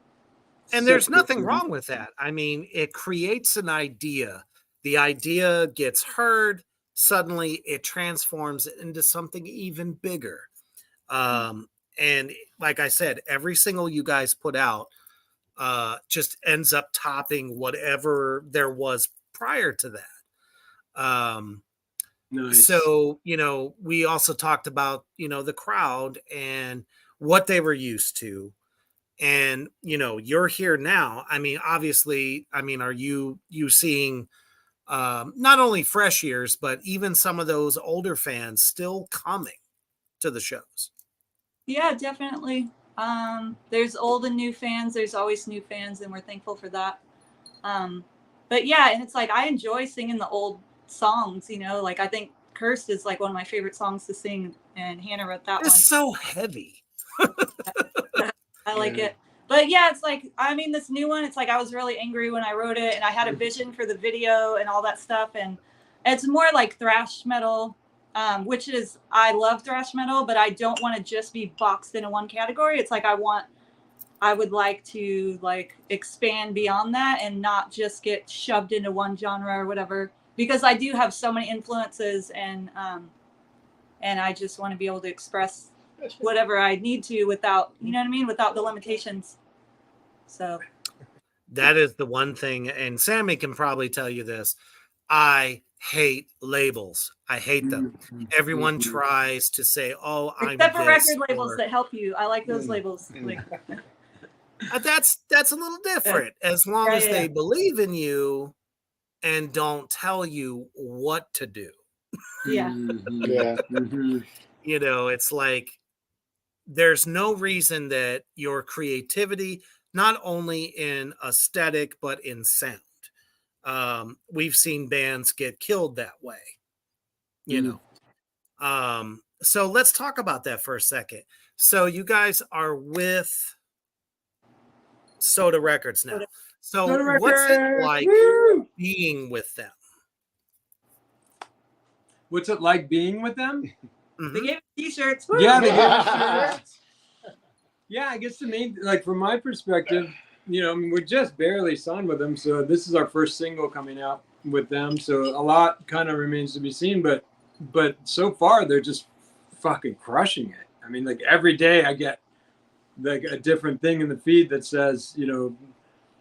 And there's nothing wrong with that. I mean, it creates an idea. The idea gets heard. Suddenly, it transforms it into something even bigger. And like I said, every single you guys put out just ends up topping whatever there was prior to that. Nice. So, we also talked about, the crowd and what they were used to. And, you're here now. I mean, obviously, are you seeing not only fresh ears, but even some of those older fans still coming to the shows? Yeah, definitely. There's old and new fans. There's always new fans, and we're thankful for that. But yeah, and it's I enjoy singing the old songs, I think Cursed is one of my favorite songs to sing, and Hannah wrote that one. It's so heavy. I like it. But yeah, it's like, I mean, this new one, it's like I was really angry when I wrote it, and I had a vision for the video and all that stuff. And it's more like thrash metal, which is, I love thrash metal, but I don't want to just be boxed into one category. It's like I would like to like expand beyond that and not just get shoved into one genre or whatever, because I do have so many influences, and I just want to be able to express whatever I need to without, you know what I mean, without the limitations. So That is the one thing, and Sammy can probably tell you this. I hate labels. I hate them. Everyone tries to say, "Oh, I'm except for this," record labels or, that help you. I like those labels. Like, that's a little different. As long Yeah, as yeah, they yeah. believe in you and don't tell you what to do. yeah. Yeah. You know, it's like there's no reason that your creativity, not only in aesthetic but in sound, we've seen bands get killed that way. You know, so let's talk about that for a second. So you guys are with Soda Records now. So Soda what's it Records! like Woo! being with them? What's it like being with them? They gave me t-shirts. Woo! Yeah, they gave us shirts. Yeah, I guess the main, like from my perspective, you know, I mean, we're just barely signed with them, so this is our first single coming out with them. So a lot kind of remains to be seen, but so far they're just fucking crushing it. I mean, like every day I get like a different thing in the feed that says, you know,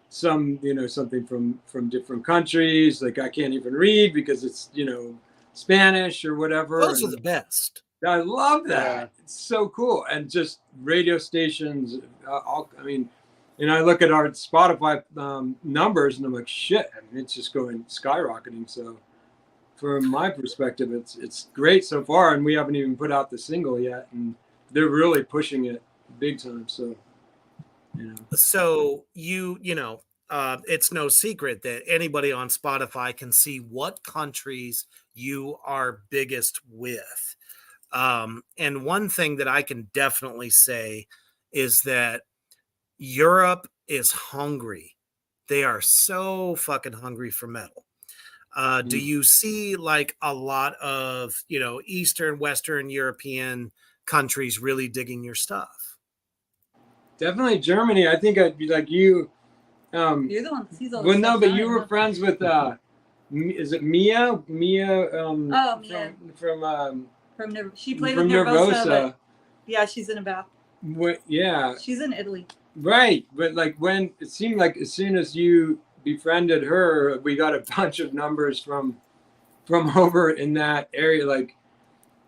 something from different countries. Like I can't even read because it's, you know, Spanish or whatever. Those are the best. I love that. Yeah. It's so cool. And just radio stations, I mean, and I look at our Spotify numbers and I'm like, shit, I mean, it's just going skyrocketing. So from my perspective, it's great so far. And we haven't even put out the single yet. And they're really pushing it big time. So, you know. So you know, it's no secret that anybody on Spotify can see what countries you are biggest with. And one thing that I can definitely say is that Europe is hungry. They are so fucking hungry for metal. Do you see like a lot of, you know, Eastern, Western European countries really digging your stuff? Definitely Germany. I think I'd be like you. You're the one that sees all Well, this no, stuff but now, you were huh? friends with, is it Mia? Mia, Oh, Mia. from She played from with Nervosa. Nervosa. But yeah, she's in a bath. Yeah, She's in Italy. right. But like when it seemed like as soon as you befriended her, we got a bunch of numbers from over in that area, like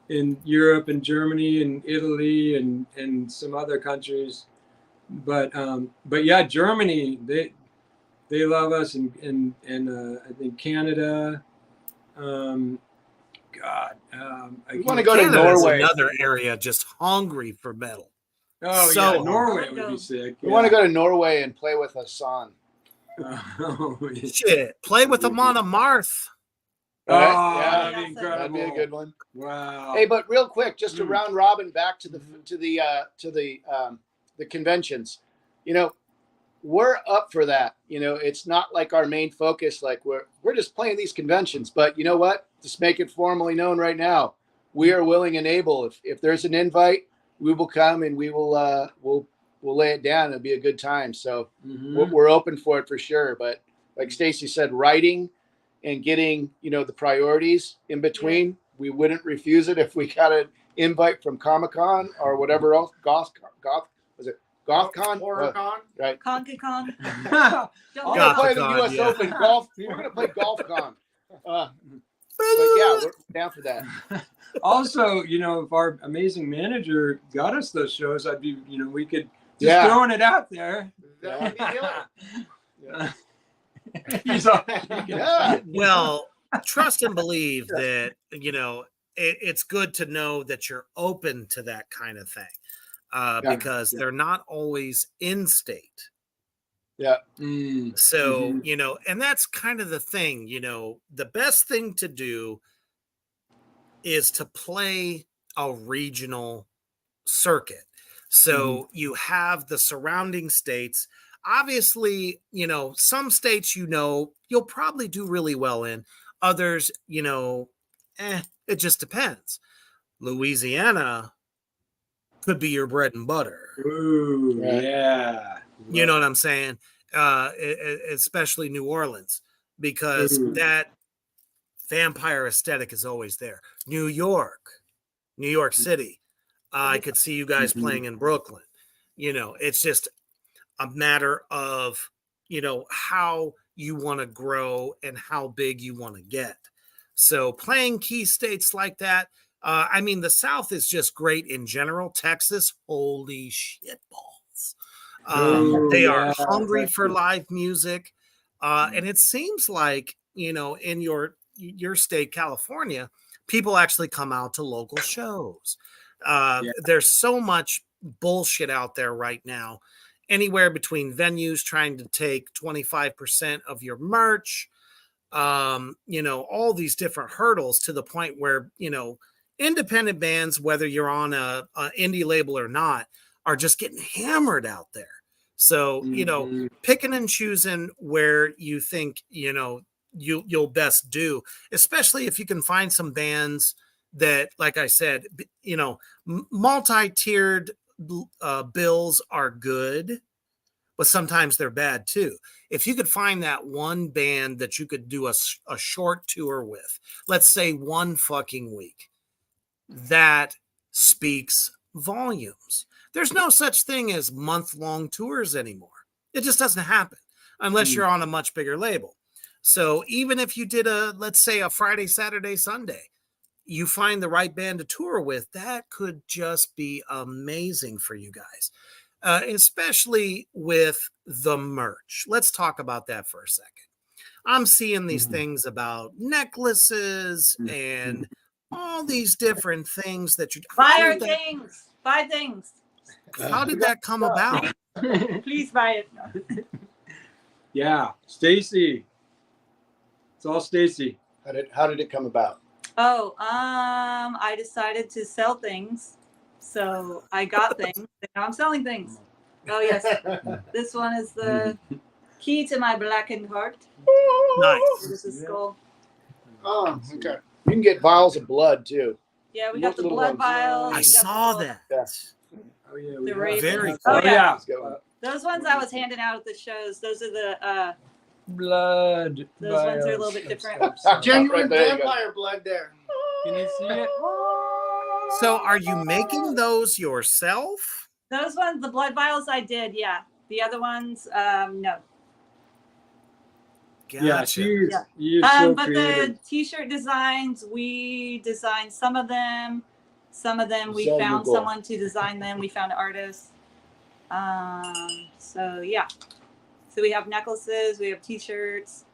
in Europe and Germany and Italy and some other countries. But yeah, Germany, they love us, and I think Canada. God, We want to go to Canada's Norway. another area just hungry for metal. Oh So yeah, hungry. Norway would be sick. We want to go to Norway and play with Hassan. Oh, yeah. Shit, play with them on a Marth. Oh, Yeah. that'd be incredible. That'd be a good one. Wow. Hey, but real quick, just to round robin back to the conventions, you know, we're up for that. You know, it's not like our main focus. Like we're just playing these conventions, but you know what? Just make it formally known right now. We are willing and able. If there's an invite, we will come and we will we'll lay it down. It'll be a good time. So we're open for it for sure. But like Stacy said, writing and getting, you know, the priorities in between, we wouldn't refuse it if we got an invite from Comic-Con or whatever else. Was it GothCon? HorrorCon? Right. Con. I'm gonna play the GothCon, U.S. yeah. Open golf. We're gonna play GolfCon. But yeah, we're down for that. Also, you know, if our amazing manager got us those shows, I'd be, you know, we could just throwing it out there. That would be killer. He's all, Well, trust and believe that, you know, it's good to know that you're open to that kind of thing, because they're not always in state. Yeah. So, you know, and that's kind of the thing, you know, the best thing to do is to play a regional circuit. So you have the surrounding states. Obviously, some states, you'll probably do really well in. Others, it just depends. Louisiana could be your bread and butter. Ooh, yeah. You know what I'm saying? Especially New Orleans, because that vampire aesthetic is always there. New York City. I could see you guys playing in Brooklyn. It's just a matter of, how you want to grow and how big you want to get. So playing key states like that, the South is just great in general. Texas, holy shit balls. They are hungry for live music. And it seems like, in your state, California, people actually come out to local shows. There's so much bullshit out there right now. Anywhere between venues trying to take 25% of your merch, all these different hurdles to the point where, independent bands, whether you're on a indie label or not, are just getting hammered out there. So, picking and choosing where you think, you'll best do, especially if you can find some bands that, like I said, multi-tiered bills are good, but sometimes they're bad too. If you could find that one band that you could do a short tour with, let's say 1 fucking week, that speaks volumes. There's no such thing as month-long tours anymore. It just doesn't happen unless you're on a much bigger label. So even if you did let's say a Friday, Saturday, Sunday, you find the right band to tour with, that could just be amazing for you guys, especially with the merch. Let's talk about that for a second. I'm seeing these things about necklaces and all these different things that you buy things. How did that come about? Please buy it. Yeah, Stacy. It's all Stacy. How did it come about? Oh, I decided to sell things, so I got things. Now I'm selling things. Oh yes, this one is the key to my blackened heart. Nice. This is skull. Oh, okay. You can get vials of blood too. Yeah, we got the blood vials. I saw that. Yeah. Oh yeah, The raven. Very Oh cool. yeah. Those Those ones I was handing out at the shows. Those are the blood. those ones are a little bit different. Right Genuine there you go. vampire blood there. Can you see it? So are you making those yourself? Those ones, the blood vials, I did. Yeah. The other ones, no. Gotcha. Yeah, she's so But creative. the t-shirt designs, we designed some of them. Some of them we found Valuable. someone to design them. We found artists. So yeah. So we have necklaces, we have t-shirts,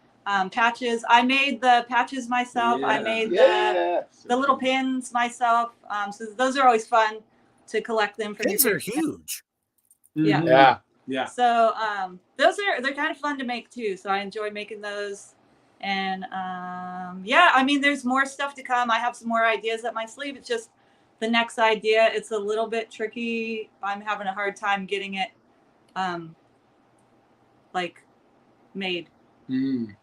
patches. I made the patches myself. I made the little pins myself. So those are always fun to collect them for Pins new are huge. Yeah. Yeah. Yeah. So they're kind of fun to make too. So I enjoy making those. And yeah, I mean, there's more stuff to come. I have some more ideas up my sleeve. It's just the next idea. It's a little bit tricky. I'm having a hard time getting it like made. I'm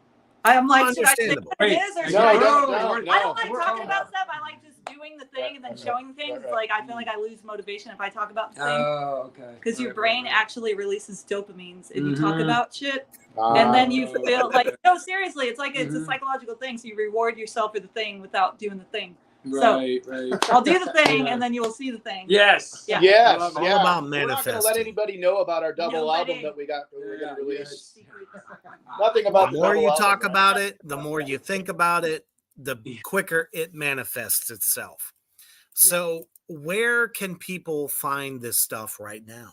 like, should I say Understandable. what it is or should No, I no. I don't like talking about stuff. I like just doing the thing and then showing things. Right. Like I feel like I lose motivation if I talk about the thing. Oh, okay. Because your brain actually releases dopamines if you talk Mhm. about shit. Ah. And then you feel like, no, seriously, it's like it's a psychological thing. So you reward yourself for the thing without doing the thing. Right. I'll do the thing and then you will see the thing. Yes. Yeah. Yes. All yeah. about We're not going to let manifesting. anybody know about our double Nobody. album that we're going to release. Secrets. Nothing about The the more double you album, talk right? about it, the more you think about it, the quicker it manifests itself. So where can people find this stuff right now?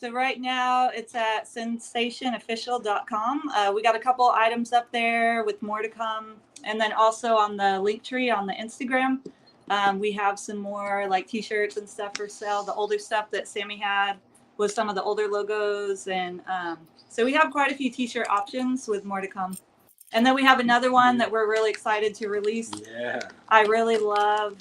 So right now it's at sensationofficial.com. We got a couple items up there with more to come. And then also on the link tree on the Instagram, we have some more like t-shirts and stuff for sale. The older stuff that Sammy had was some of the older logos. And so we have quite a few t-shirt options with more to come. And then we have another one that we're really excited to release. Yeah. I really love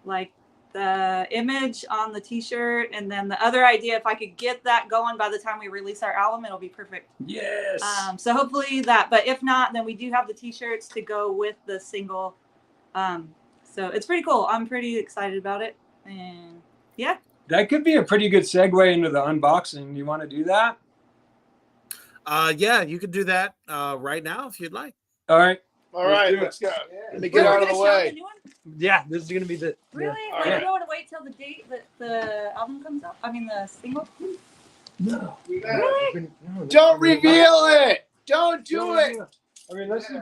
like the image on the t-shirt, and then the other idea, if I could get that going by the time we release our album, it'll be perfect. Yes. So hopefully that, but if not, then we do have the t-shirts to go with the single. So it's pretty cool. I'm pretty excited about it, and yeah. That could be a pretty good segue into the unboxing. You want to do that? Yeah, you could do that right now if you'd like. All right. All right, let's go. Let me get out of the way. Yeah, this is gonna be the. Really? Yeah. Like, you don't want to wait till the date that the album comes out? I mean, the single? No. Really? Don't reveal it. Don't do it. I mean, unless you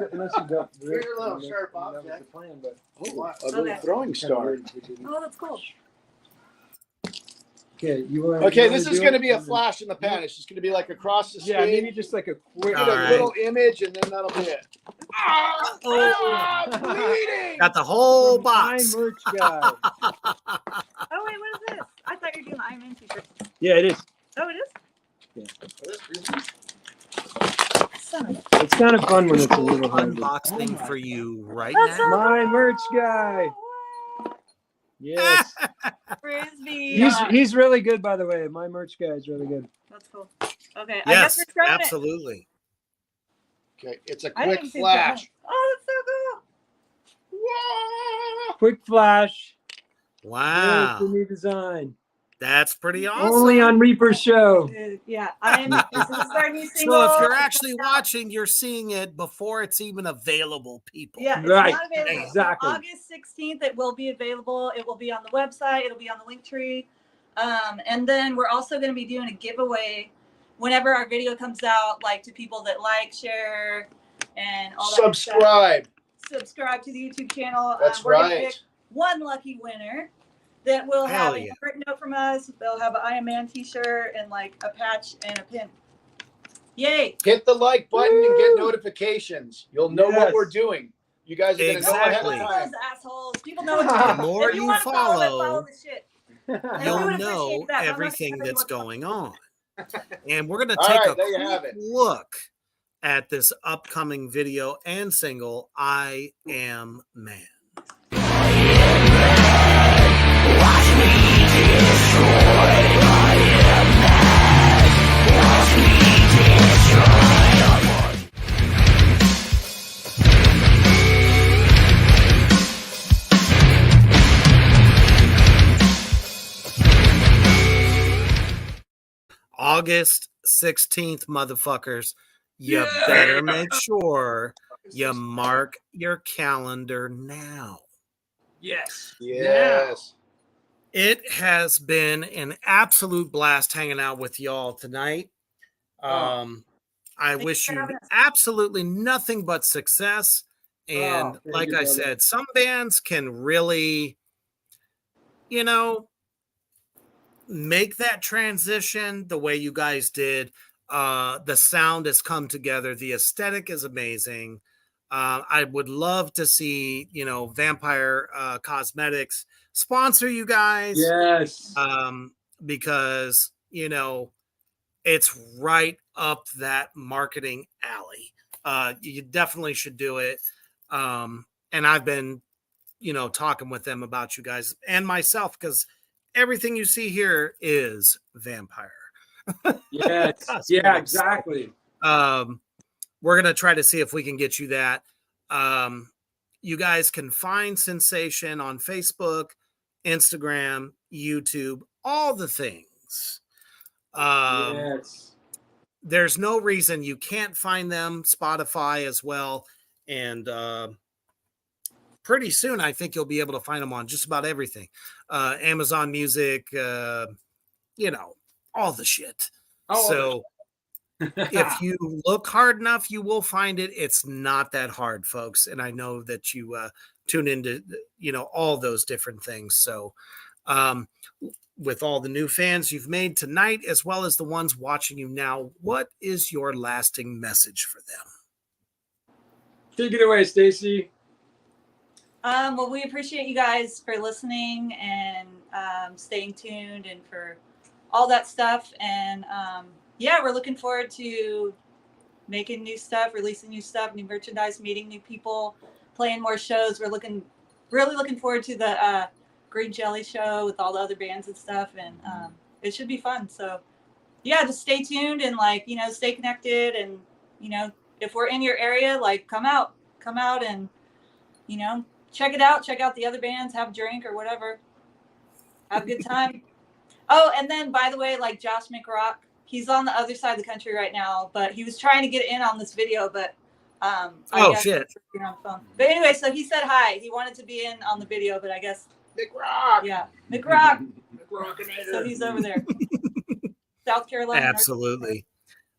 don't. You're a little sharp object. That's the plan, but. Oh, a little throwing star. Oh, that's cool. Okay, you want. Okay, this is going to be a flash in the pan. It's just going to be like across the screen. Yeah, maybe just like a quick. Get a little image, and then that'll be it. Bleeding! Got the whole box. My merch guy. Oh, wait, what is this? I thought you were doing the I'm In t-shirt. Yeah, it is. Oh, it is? Yeah. Son of It's kind of fun when it's a little unboxing for you right That's now. My merch guy. Yes. Frisbee. He's really good, by the way. My merch guy is really good. That's cool. Okay, I guess Yes, we're trying absolutely. Okay, it's a I quick didn't see flash. that. Oh, that's so cool. Quick flash. Wow, There's the new design. that's pretty awesome. Only on Reaper's show. Yeah, this is our new single. So if you're actually watching, you're seeing it before it's even available, people. Yeah, it's Right, not available. exactly. August 16th, it will be available. It will be on the website. It'll be on the link tree. And then we're also going to be doing a giveaway whenever our video comes out, like to people that like, share, and all that Subscribe. stuff. Subscribe to the YouTube channel. That's we're gonna right. pick one lucky winner that will Hell have yeah. a written note from us. They'll have an I Am Man t-shirt and like a patch and a pin. Yay! Hit the like button and get notifications. You'll know what Yes. we're doing. You guys are going to know Exactly. ahead of Those time. assholes. People know what to do. The more If you wanna follow it, follow, follow the shit. I You'll would know appreciate that. I'm not everything gonna tell you that's what the fuck. going on. And we're going to All take right, a there you have quick it. look at this upcoming video and single, I Am Man. August 16th, motherfuckers. You better make sure you mark your calendar now. Yes. Yes. It has been an absolute blast hanging out with y'all tonight. I Thanks wish for you having us. absolutely nothing but success. And thank like you, I brother. said, some bands can really, make that transition the way you guys did. The sound has come together. The aesthetic is amazing. I would love to see, Vampire Cosmetics sponsor you guys. Yes. Because, it's right up that marketing alley. You definitely should do it. And I've been, talking with them about you guys and myself, because everything you see here is Vampire. Yes. Cosmetics. Yeah, exactly. We're going to try to see if we can get you that. You guys can find Sinsation on Facebook, Instagram, YouTube, all the things. Yes. There's no reason you can't find them. Spotify as well. And pretty soon, I think you'll be able to find them on just about everything. Amazon Music, all the shit. So if you look hard enough, you will find it. It's not that hard, folks. And I know that you tune into, all those different things. So with all the new fans you've made tonight, as well as the ones watching you now, what is your lasting message for them? Take it away, Stacy. Well, we appreciate you guys for listening and staying tuned and for all that stuff. And we're looking forward to making new stuff, releasing new stuff, new merchandise, meeting new people, playing more shows. We're really looking forward to the Green Jelly show with all the other bands and stuff, and it should be fun. So yeah, just stay tuned and like, you know, stay connected, and you know, if we're in your area, like come out and, you know, check it out, check out the other bands, have a drink or whatever, have a good time. Oh, and then by the way, like Josh McRock, he's on the other side of the country right now, but he was trying to get in on this video, but I guess shit. he's on the phone. But anyway, so he said hi. He wanted to be in on the video, but I guess McRock. yeah, McRock. McRockinator. So he's over there, South Carolina. Absolutely.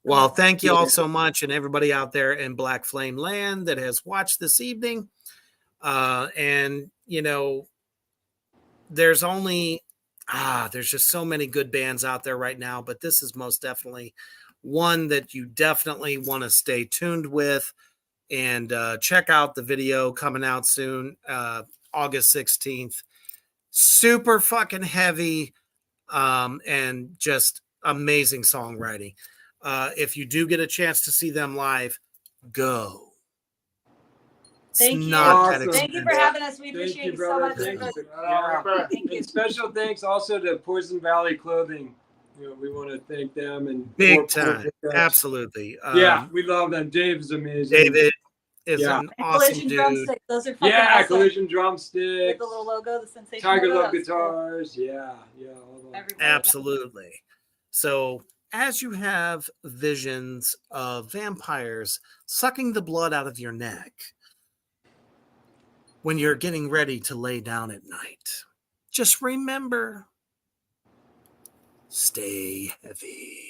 Well, thank you all so much, and everybody out there in Black Flame Land that has watched this evening. And you know, there's just so many good bands out there right now, but this is most definitely one that you definitely want to stay tuned with, and check out the video coming out soon, August 16th. Super fucking heavy, and just amazing songwriting. If you do get a chance to see them live, go. Thank you. Awesome. Thank you for having us. We Thank appreciate you so brother. much. Thank you. Yeah. Yeah. Thank you. And special thanks also to Poison Valley Clothing. You know, we want to thank them and Big time. Absolutely. Yeah, we love them. Dave is amazing. David is Yeah. an And awesome Collision dude. drumsticks. Those are fucking Yeah, awesome. Collision With drumsticks. the little logo, the Sinsation Tiger logo. Love That's cool. guitars. Yeah, all of them. Absolutely. So, as you have visions of vampires sucking the blood out of your neck when you're getting ready to lay down at night, just remember, stay heavy.